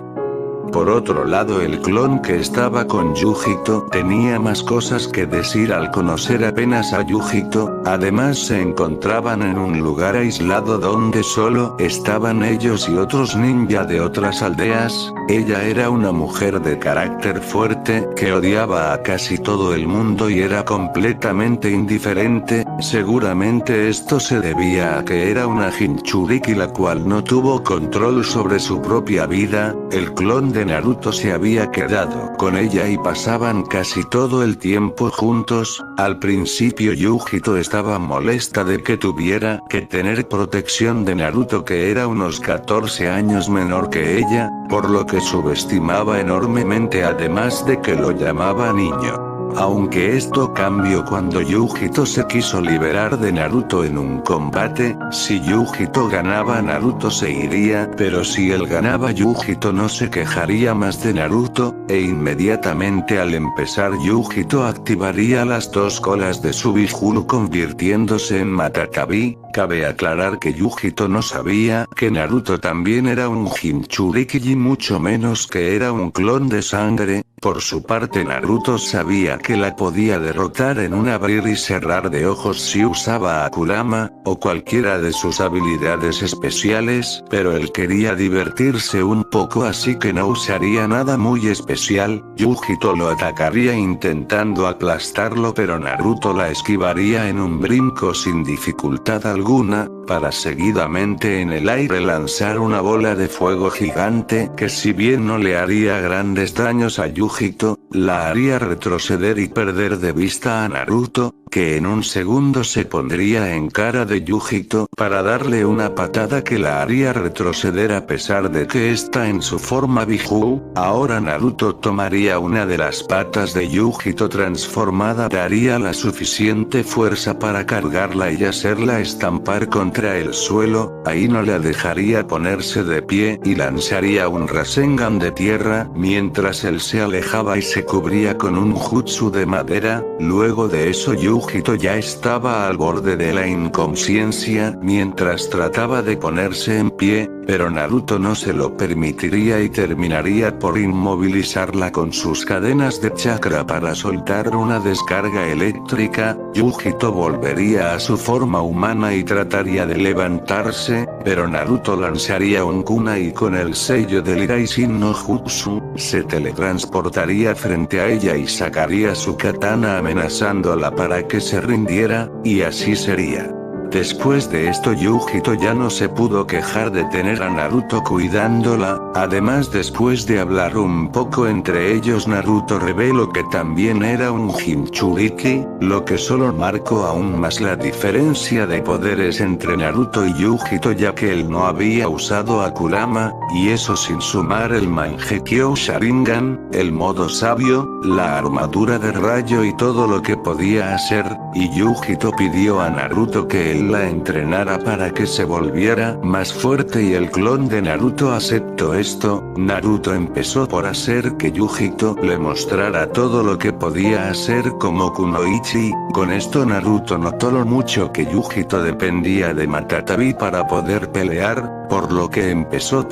Por otro lado, el clon que estaba con Yujito tenía más cosas que decir al conocer apenas a Yujito, además se encontraban en un lugar aislado donde solo estaban ellos y otros ninja de otras aldeas. Ella era una mujer de carácter fuerte que odiaba a casi todo el mundo y era completamente indiferente, seguramente esto se debía a que era una Jinchuriki la cual no tuvo control sobre su propia vida. El clon de Naruto se había quedado con ella y pasaban casi todo el tiempo juntos. Al principio Yujito estaba molesta de que tuviera que tener protección de Naruto, que era unos 14 años menor que ella, por lo que subestimaba enormemente, además de que lo llamaba niño. Aunque esto cambió cuando Yujito se quiso liberar de Naruto en un combate. Si Yujito ganaba, Naruto se iría, pero si él ganaba, Yujito no se quejaría más de Naruto, e inmediatamente al empezar Yujito activaría las dos colas de su Bihulu convirtiéndose en Matakabi. Cabe aclarar que Yujito no sabía que Naruto también era un Jinchuriki y mucho menos que era un clon de sangre. Por su parte, Naruto sabía que la podía derrotar en un abrir y cerrar de ojos si usaba a Kurama, o cualquiera de sus habilidades especiales, pero él quería divertirse un poco, así que no usaría nada muy especial. Yujito lo atacaría intentando aplastarlo, pero Naruto la esquivaría en un brinco sin dificultad alguna, para seguidamente en el aire lanzar una bola de fuego gigante que, si bien no le haría grandes daños a Yujito, la haría retroceder y perder de vista a Naruto, que en un segundo se pondría en cara de Yujito para darle una patada que la haría retroceder a pesar de que está en su forma Bihou. Ahora Naruto tomaría una de las patas de Yujito transformada, daría la suficiente fuerza para cargarla y hacerla estampar contra el suelo, ahí no la dejaría ponerse de pie y lanzaría un Rasengan de tierra mientras él se alejaba y se cubría con un jutsu de madera. Luego de eso Yujito ya estaba al borde de la inconsciencia mientras trataba de ponerse en pie, pero Naruto no se lo permitiría y terminaría por inmovilizarla con sus cadenas de chakra para soltar una descarga eléctrica. Yujito volvería a su forma humana y trataría de levantarse, pero Naruto lanzaría un kunai con el sello del Iraishin no Jutsu, se teletransportaría frente a ella y sacaría su katana amenazándola para que se rindiera, y así sería. Después de esto Yujito ya no se pudo quejar de tener a Naruto cuidándola, Además, después de hablar un poco entre ellos, Naruto reveló que también era un Jinchuriki, lo que solo marcó aún más la diferencia de poderes entre Naruto y Yujito, ya que él no había usado a Kurama, y eso sin sumar el Mangekyo Sharingan, el modo sabio, la armadura de rayo y todo lo que podía hacer, y Yujito pidió a Naruto que él la entrenara para que se volviera más fuerte y el clon de Naruto aceptó esto. Naruto empezó por hacer que Yujito le mostrara todo lo que podía hacer como Kunoichi. Con esto Naruto notó lo mucho que Yujito dependía de Matatabi para poder pelear, por lo que empezó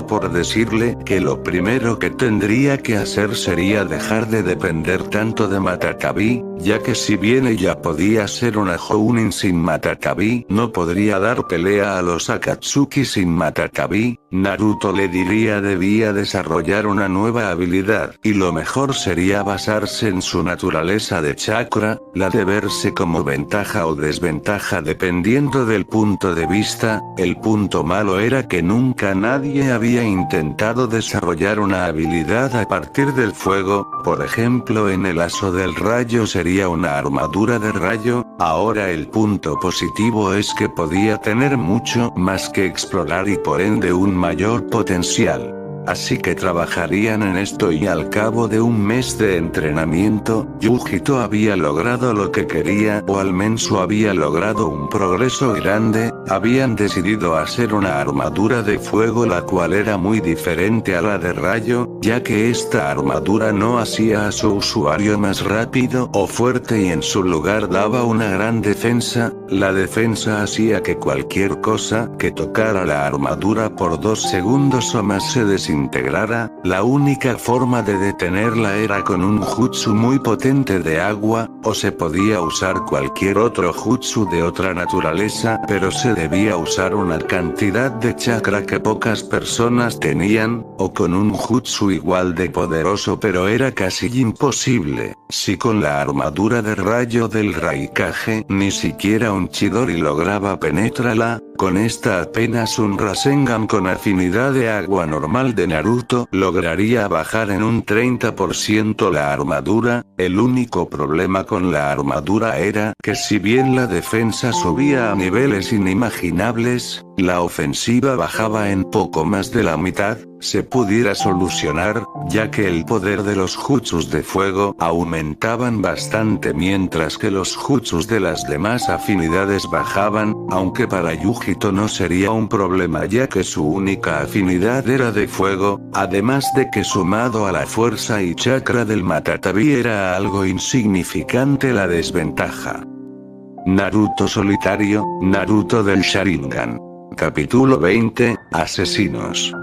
por decirle que lo primero que tendría que hacer sería dejar de depender tanto de Matatabi, ya que si bien ella podía ser una Jounin sin Matatabi, no podría dar pelea a los Akatsuki sin Matatabi. Naruto le diría debía desarrollar una nueva habilidad, y lo mejor sería basarse en su naturaleza de chakra, la de verse como ventaja o desventaja dependiendo del punto de vista. El punto malo era que nunca nadie había intentado desarrollar una habilidad a partir del fuego, por ejemplo en el aso del rayo sería una armadura de rayo. Ahora el punto positivo es que podía tener mucho más que explorar y por ende un mayor potencial. Así que trabajarían en esto y al cabo de un mes de entrenamiento, Yujito había logrado lo que quería o al menos había logrado un progreso grande. Habían decidido hacer una armadura de fuego la cual era muy diferente a la de rayo, ya que esta armadura no hacía a su usuario más rápido o fuerte y en su lugar daba una gran defensa. La defensa hacía que cualquier cosa que tocara la armadura por 2 segundos o más se desintegrara. La única forma de detenerla era con un jutsu muy potente de agua, o se podía usar cualquier otro jutsu de otra naturaleza, pero se debía usar una cantidad de chakra que pocas personas tenían, o con un jutsu igual de poderoso, pero era casi imposible. Si con la armadura de rayo del Raikage ni siquiera un Chidori lograba penetrarla, con esta apenas un Rasengan con afinidad de agua normal de Naruto lograría bajar en un 30% la armadura. El único problema con la armadura era que si bien la defensa subía a niveles inimaginables, la ofensiva bajaba en poco más de la mitad. Se pudiera solucionar, ya que el poder de los jutsus de fuego aumentaban bastante mientras que los jutsus de las demás afinidades bajaban, aunque para Yujito no sería un problema ya que su única afinidad era de fuego, además de que sumado a la fuerza y chakra del Matatabi era algo insignificante la desventaja. Naruto solitario, Naruto del Sharingan. Capítulo 20, Asesinos.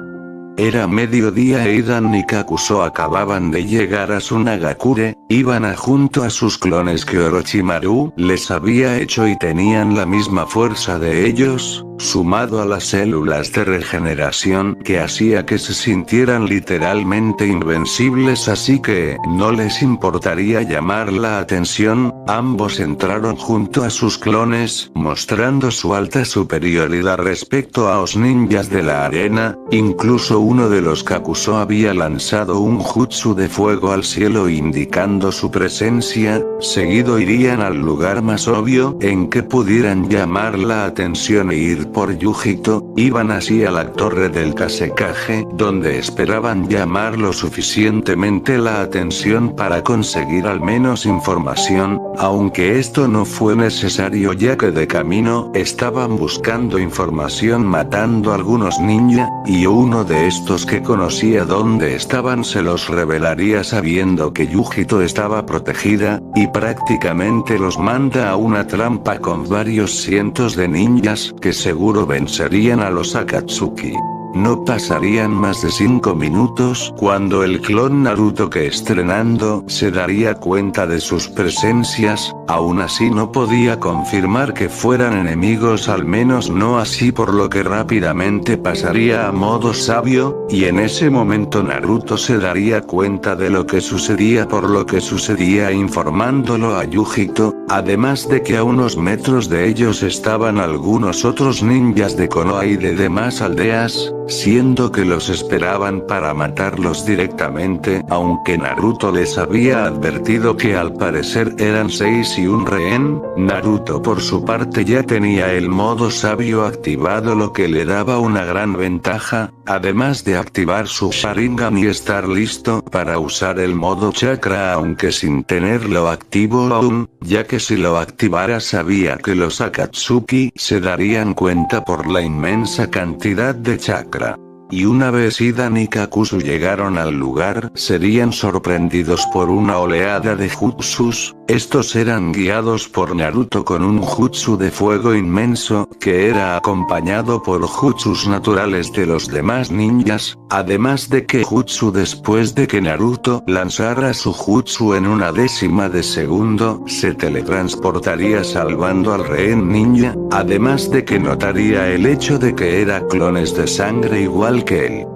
Era mediodía e Idan y Kakuso acababan de llegar a Sunagakure, iban junto a sus clones que Orochimaru les había hecho y tenían la misma fuerza de ellos, sumado a las células de regeneración que hacía que se sintieran literalmente invencibles, así que no les importaría llamar la atención. Ambos entraron junto a sus clones, mostrando su alta superioridad respecto a los ninjas de la arena. Incluso uno de los Kakuso había lanzado un jutsu de fuego al cielo indicando su presencia. Seguido irían al lugar más obvio en que pudieran llamar la atención e ir por Yujito. Iban así a la torre del Kasekaje, donde esperaban llamar lo suficientemente la atención para conseguir al menos información, aunque esto no fue necesario ya que de camino estaban buscando información matando a algunos ninja, y uno de estos que conocía dónde estaban se los revelaría sabiendo que Yujito estaba protegida, y prácticamente los manda a una trampa con varios cientos de ninjas que seguro vencerían a los Akatsuki. No pasarían más de 5 minutos cuando el clon Naruto que estrenando se daría cuenta de sus presencias. Aún así no podía confirmar que fueran enemigos, al menos no así, por lo que rápidamente pasaría a modo sabio, y en ese momento Naruto se daría cuenta de lo que sucedía, por lo que sucedía informándolo a Yujito. además de que a unos metros de ellos estaban algunos otros ninjas de Konoha y de demás aldeas, siendo que los esperaban para matarlos directamente, aunque Naruto les había advertido que al parecer eran 6 y un rehén. Naruto por su parte ya tenía el modo sabio activado, lo que le daba una gran ventaja, además de activar su Sharingan y estar listo para usar el modo chakra aunque sin tenerlo activo aún, ya que si lo activara sabía que los Akatsuki se darían cuenta por la inmensa cantidad de chakra. Y una vez Hidan y Kakuzu llegaron al lugar, serían sorprendidos por una oleada de jutsus. Estos eran guiados por Naruto con un jutsu de fuego inmenso, que era acompañado por jutsus naturales de los demás ninjas, además de que jutsu después de que Naruto lanzara su jutsu en una décima de segundo, se teletransportaría salvando al rehén ninja, además de que notaría el hecho de que era clones de sangre igual que él.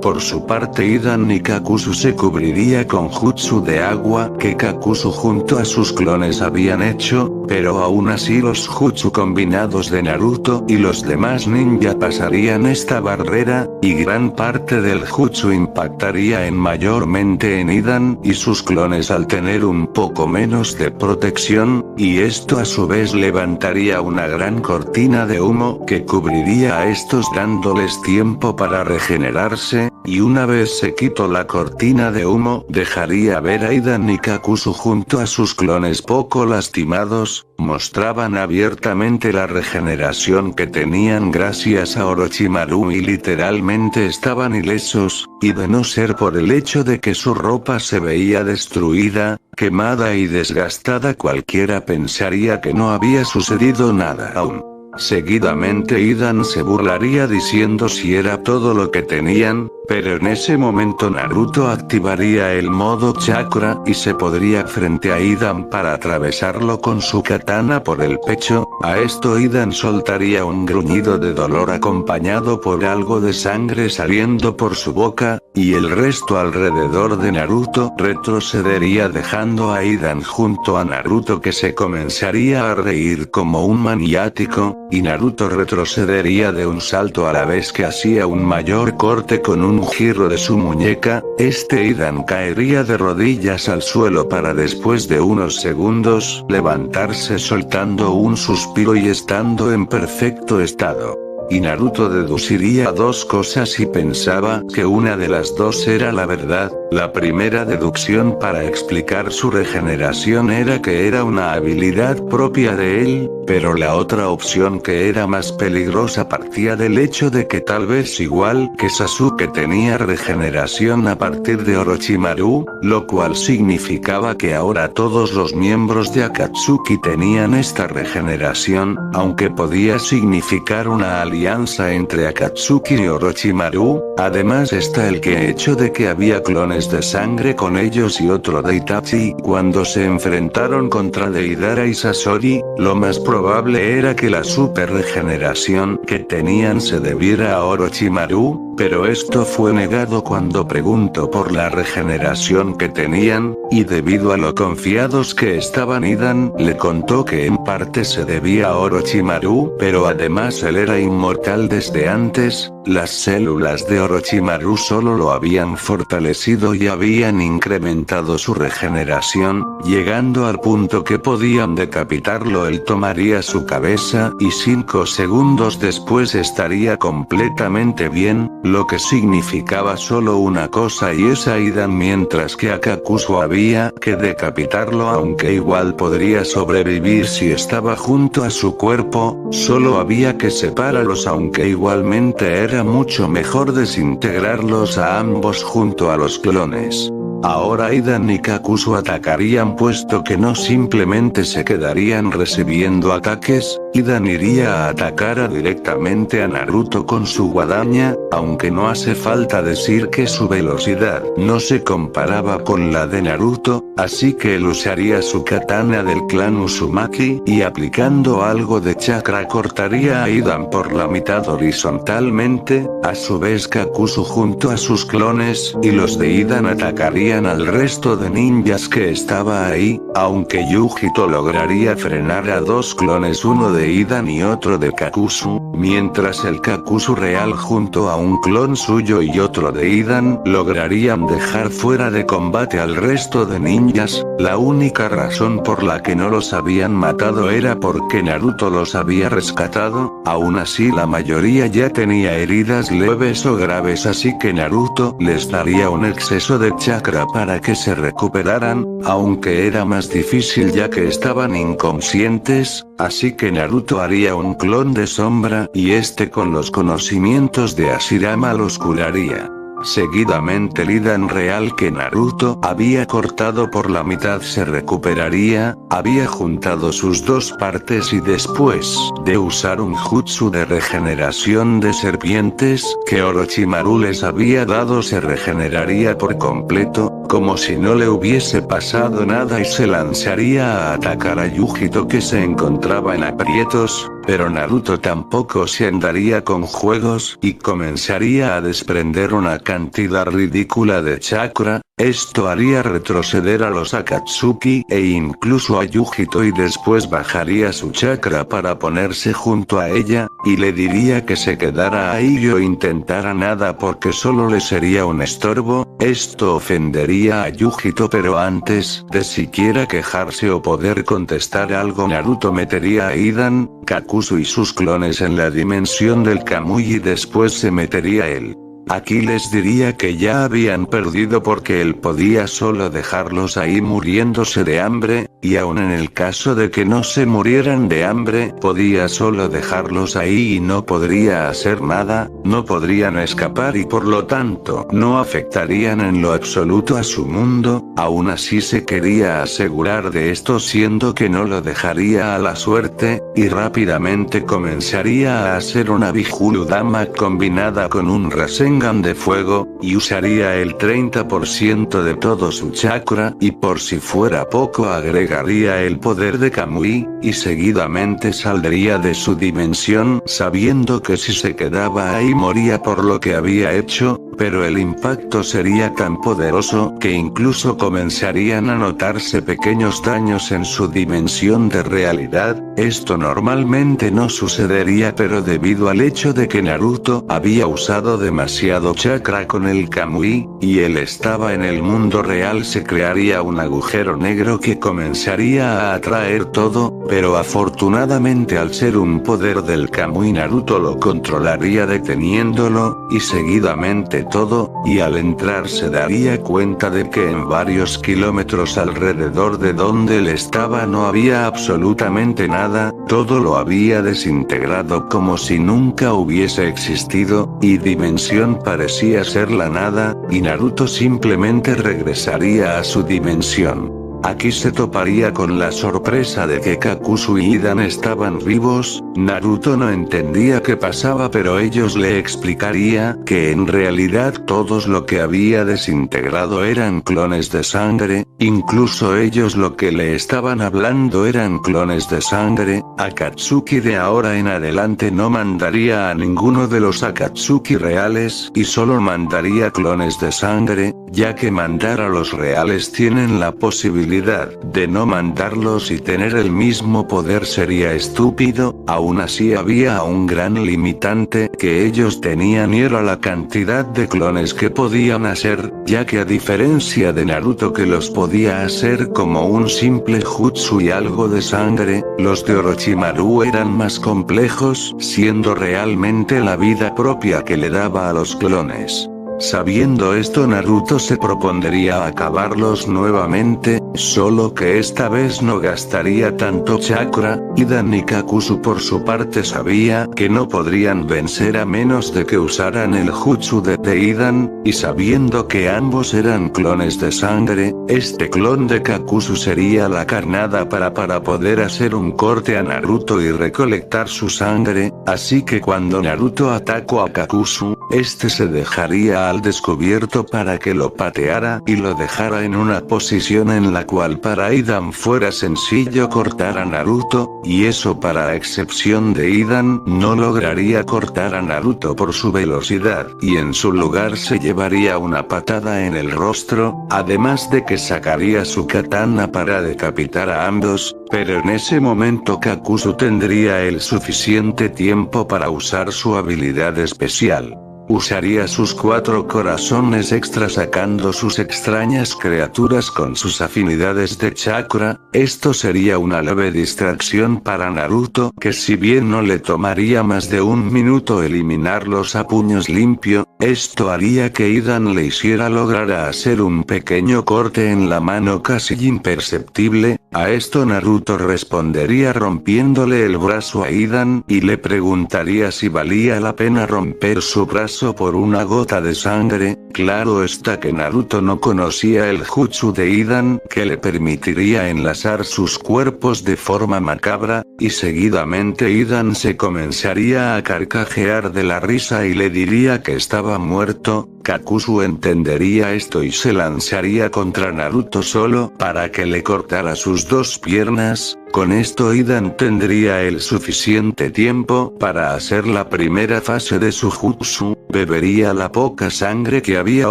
Por su parte Hidan y Kakuzu se cubriría con jutsu de agua que Kakuzu junto a sus clones habían hecho, pero aún así los jutsu combinados de Naruto y los demás ninja pasarían esta barrera, y gran parte del jutsu impactaría mayormente en Hidan y sus clones al tener un poco menos de protección, y esto a su vez levantaría una gran cortina de humo que cubriría a estos dándoles tiempo para regenerarse. Y una vez se quitó la cortina de humo, dejaría ver a Hidan y Kakuzu junto a sus clones poco lastimados, mostraban abiertamente la regeneración que tenían gracias a Orochimaru y literalmente estaban ilesos, y de no ser por el hecho de que su ropa se veía destruida, quemada y desgastada, cualquiera pensaría que no había sucedido nada aún. Seguidamente Hidan se burlaría diciendo si era todo lo que tenían, pero en ese momento Naruto activaría el modo chakra y se podría frente a Hidan para atravesarlo con su katana por el pecho. A esto Hidan soltaría un gruñido de dolor acompañado por algo de sangre saliendo por su boca, y el resto alrededor de Naruto retrocedería dejando a Hidan junto a Naruto que se comenzaría a reír como un maniático, y Naruto retrocedería de un salto a la vez que hacía un mayor corte con un giro de su muñeca. Hidan caería de rodillas al suelo para después de unos segundos levantarse soltando un suspiro y estando en perfecto estado. Y Naruto deduciría dos cosas y pensaba que una de las dos era la verdad. La primera deducción para explicar su regeneración era que era una habilidad propia de él, pero la otra opción que era más peligrosa partía del hecho de que tal vez igual que Sasuke tenía regeneración a partir de Orochimaru, lo cual significaba que ahora todos los miembros de Akatsuki tenían esta regeneración, aunque podía significar una alianza entre Akatsuki y Orochimaru. Además está el hecho de que había clones de sangre con ellos y otro de Itachi. Cuando se enfrentaron contra Deidara y Sasori, lo más probable era que la super regeneración que tenían se debiera a Orochimaru, pero esto fue negado cuando preguntó por la regeneración que tenían, y debido a lo confiados que estaban Hidan le contó que en parte se debía a Orochimaru, pero además él era inmortal desde antes. Las células de Orochimaru solo lo habían fortalecido y habían incrementado su regeneración, llegando al punto que podían decapitarlo. Él tomaría su cabeza y 5 segundos después estaría completamente bien, lo que significaba solo una cosa y es a Hidan, mientras que a Kakuzu había que decapitarlo, aunque igual podría sobrevivir si estaba junto a su cuerpo. Solo había que separarlos, aunque igualmente era mucho mejor desintegrarlos a ambos junto a los clones. Ahora Hidan y Kakuzu atacarían puesto que no simplemente se quedarían recibiendo ataques, Hidan iría a atacar directamente a Naruto con su guadaña, aunque no hace falta decir que su velocidad no se comparaba con la de Naruto, así que él usaría su katana del clan Uzumaki y aplicando algo de chakra cortaría a Hidan por la mitad horizontalmente. A su vez Kakuzu junto a sus clones y los de Hidan atacarían al resto de ninjas que estaba ahí, aunque Yujito lograría frenar a dos clones, uno de Hidan y otro de Kakuzu, mientras el Kakuzu real junto a un clon suyo y otro de Hidan lograrían dejar fuera de combate al resto de ninjas. La única razón por la que no los habían matado era porque Naruto los había rescatado. Aún así la mayoría ya tenía heridas leves o graves, así que Naruto les daría un exceso de chakra para que se recuperaran, aunque era más difícil ya que estaban inconscientes, así que Naruto haría un clon de sombra y este con los conocimientos de Hashirama los curaría. Seguidamente el Hidan real que Naruto había cortado por la mitad se recuperaría, había juntado sus dos partes y después de usar un jutsu de regeneración de serpientes que Orochimaru les había dado se regeneraría por completo, como si no le hubiese pasado nada y se lanzaría a atacar a Yujito que se encontraba en aprietos. Pero Naruto tampoco se andaría con juegos y comenzaría a desprender una cantidad ridícula de chakra. Esto haría retroceder a los Akatsuki e incluso a Yujito y después bajaría su chakra para ponerse junto a ella, y le diría que se quedara ahí o intentara nada porque solo le sería un estorbo. Esto ofendería a Yujito, pero antes de siquiera quejarse o poder contestar algo Naruto metería a Hidan, Kakuzu y sus clones en la dimensión del Kamui y después se metería él. Aquí les diría que ya habían perdido porque él podía solo dejarlos ahí muriéndose de hambre, y aun en el caso de que no se murieran de hambre, podía solo dejarlos ahí y no podría hacer nada, no podrían escapar y por lo tanto no afectarían en lo absoluto a su mundo. Aún así se quería asegurar de esto, siendo que no lo dejaría a la suerte, y rápidamente comenzaría a hacer una Bihulu-dama combinada con un Rasengan de fuego, y usaría el 30% de todo su chakra, y por si fuera poco agregaría el poder de Kamui, y seguidamente saldría de su dimensión sabiendo que si se quedaba ahí moría por lo que había hecho, pero el impacto sería tan poderoso que incluso comenzarían a notarse pequeños daños en su dimensión de realidad. Esto normalmente no sucedería, pero debido al hecho de que Naruto había usado demasiado chakra con el Kamui, y él estaba en el mundo real, se crearía un agujero negro que comenzaría a atraer todo, pero afortunadamente al ser un poder del Kamui Naruto lo controlaría deteniéndolo, y seguidamente todo, y al entrar se daría cuenta de que en varios kilómetros alrededor de donde él estaba no había absolutamente nada, todo lo había desintegrado como si nunca hubiese existido, y dimensión parecía ser la nada, y Naruto simplemente regresaría a su dimensión. Aquí se toparía con la sorpresa de que Kakuzu y Hidan estaban vivos. Naruto no entendía qué pasaba, pero ellos le explicaría que en realidad todos lo que había desintegrado eran clones de sangre, incluso ellos lo que le estaban hablando eran clones de sangre. Akatsuki de ahora en adelante no mandaría a ninguno de los Akatsuki reales y solo mandaría clones de sangre, ya que mandar a los reales tienen la posibilidad de no mandarlos y tener el mismo poder sería estúpido. Aún así había un gran limitante que ellos tenían y era la cantidad de clones que podían hacer, ya que a diferencia de Naruto que los podía hacer como un simple jutsu y algo de sangre, los de Orochimaru eran más complejos, siendo realmente la vida propia que le daba a los clones. Sabiendo esto Naruto se propondría acabarlos nuevamente, solo que esta vez no gastaría tanto chakra. Hidan y Kakuzu por su parte sabía que no podrían vencer a menos de que usaran el jutsu de Hidan, y sabiendo que ambos eran clones de sangre, este clon de Kakuzu sería la carnada para poder hacer un corte a Naruto y recolectar su sangre, así que cuando Naruto atacó a Kakuzu, este se dejaría al descubierto para que lo pateara y lo dejara en una posición en la cual para Hidan fuera sencillo cortar a Naruto, y eso para excepción de Hidan no lograría cortar a Naruto por su velocidad, y en su lugar se llevaría una patada en el rostro, además de que sacaría su katana para decapitar a ambos, pero en ese momento Kakuzu tendría el suficiente tiempo para usar su habilidad especial. Usaría sus 4 corazones extra sacando sus extrañas criaturas con sus afinidades de chakra. Esto sería una leve distracción para Naruto, que si bien no le tomaría más de un minuto eliminarlos a puños limpio, esto haría que Hidan le hiciera lograr hacer un pequeño corte en la mano casi imperceptible. A esto Naruto respondería rompiéndole el brazo a Hidan y le preguntaría si valía la pena romper su brazo por una gota de sangre. Claro está que Naruto no conocía el jutsu de Hidan que le permitiría enlazar sus cuerpos de forma macabra, y seguidamente Hidan se comenzaría a carcajear de la risa y le diría que estaba muerto. Kakuzu entendería esto y se lanzaría contra Naruto solo para que le cortara sus 2 piernas. Con esto Hidan tendría el suficiente tiempo para hacer la primera fase de su jutsu, bebería la poca sangre que había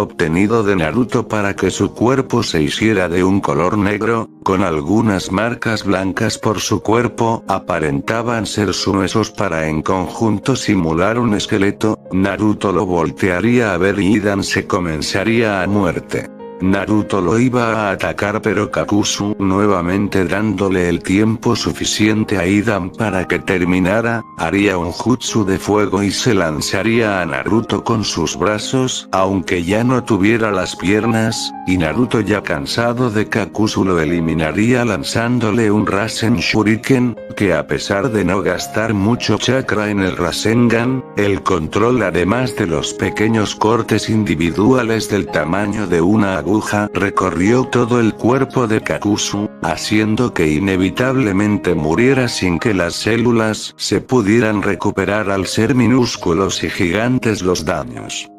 obtenido de Naruto para que su cuerpo se hiciera de un color negro, con algunas marcas blancas por su cuerpo, aparentaban ser sus huesos para en conjunto simular un esqueleto. Naruto lo voltearía a ver y Hidan se comenzaría a muerte. Naruto lo iba a atacar pero Kakuzu nuevamente dándole el tiempo suficiente a Hidan para que terminara, haría un jutsu de fuego y se lanzaría a Naruto con sus brazos, aunque ya no tuviera las piernas, y Naruto ya cansado de Kakuzu lo eliminaría lanzándole un Rasen Shuriken, que a pesar de no gastar mucho chakra en el Rasengan, el control además de los pequeños cortes individuales del tamaño de una aguja recorrió todo el cuerpo de Kakuzu, haciendo que inevitablemente muriera sin que las células se pudieran recuperar al ser minúsculos y gigantes los daños.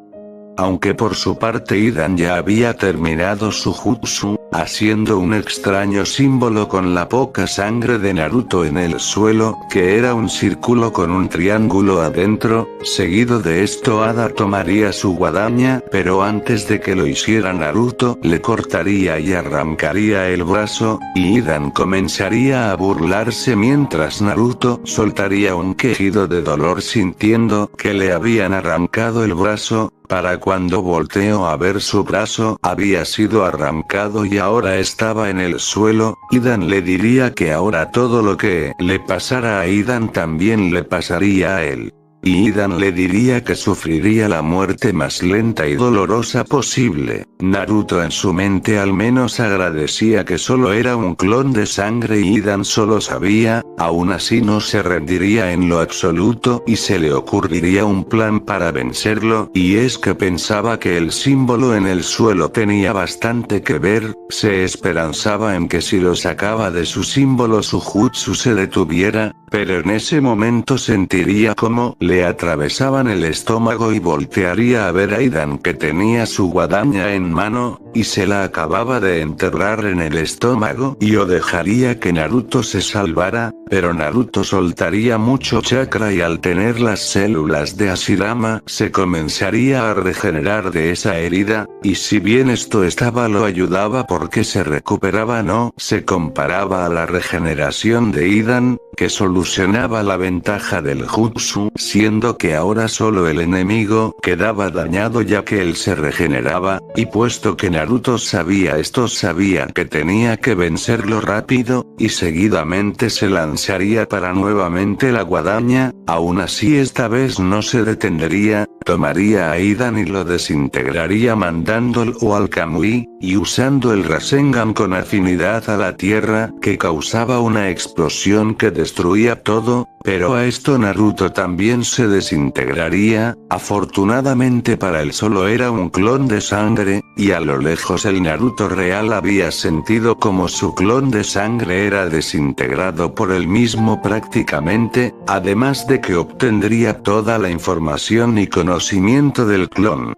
Aunque por su parte Hidan ya había terminado su jutsu, haciendo un extraño símbolo con la poca sangre de Naruto en el suelo, que era un círculo con un triángulo adentro. Seguido de esto Ada tomaría su guadaña, pero antes de que lo hiciera Naruto le cortaría y arrancaría el brazo, y Hidan comenzaría a burlarse mientras Naruto soltaría un quejido de dolor sintiendo que le habían arrancado el brazo. Para cuando volteó a ver su brazo había sido arrancado y ahora estaba en el suelo. Hidan le diría que ahora todo lo que le pasara a Hidan también le pasaría a él. Y Hidan le diría que sufriría la muerte más lenta y dolorosa posible. Naruto en su mente al menos agradecía que solo era un clon de sangre y Hidan solo sabía, aún así no se rendiría en lo absoluto y se le ocurriría un plan para vencerlo, y es que pensaba que el símbolo en el suelo tenía bastante que ver. Se esperanzaba en que si lo sacaba de su símbolo su jutsu se detuviera, pero en ese momento sentiría como le atravesaban el estómago y voltearía a ver a Hidan que tenía su guadaña en mano, y se la acababa de enterrar en el estómago y o dejaría que Naruto se salvara, pero Naruto soltaría mucho chakra y al tener las células de Hashirama se comenzaría a regenerar de esa herida, y si bien esto lo ayudaba porque se recuperaba no se comparaba a la regeneración de Hidan, que solucionaba la ventaja del jutsu, siendo que ahora solo el enemigo quedaba dañado ya que él se regeneraba, y puesto que Naruto Naruto sabía esto, sabía que tenía que vencerlo rápido, y seguidamente se lanzaría para nuevamente la guadaña. Aún así esta vez no se detendría, tomaría a Idan y lo desintegraría mandándolo al Kamui, y usando el Rasengan con afinidad a la tierra, que causaba una explosión que destruía todo, pero a esto Naruto también se desintegraría. Afortunadamente para él solo era un clon de sangre, y a lo lejos el Naruto real había sentido como su clon de sangre era desintegrado por él mismo prácticamente, además de que obtendría toda la información y conocimiento del clon.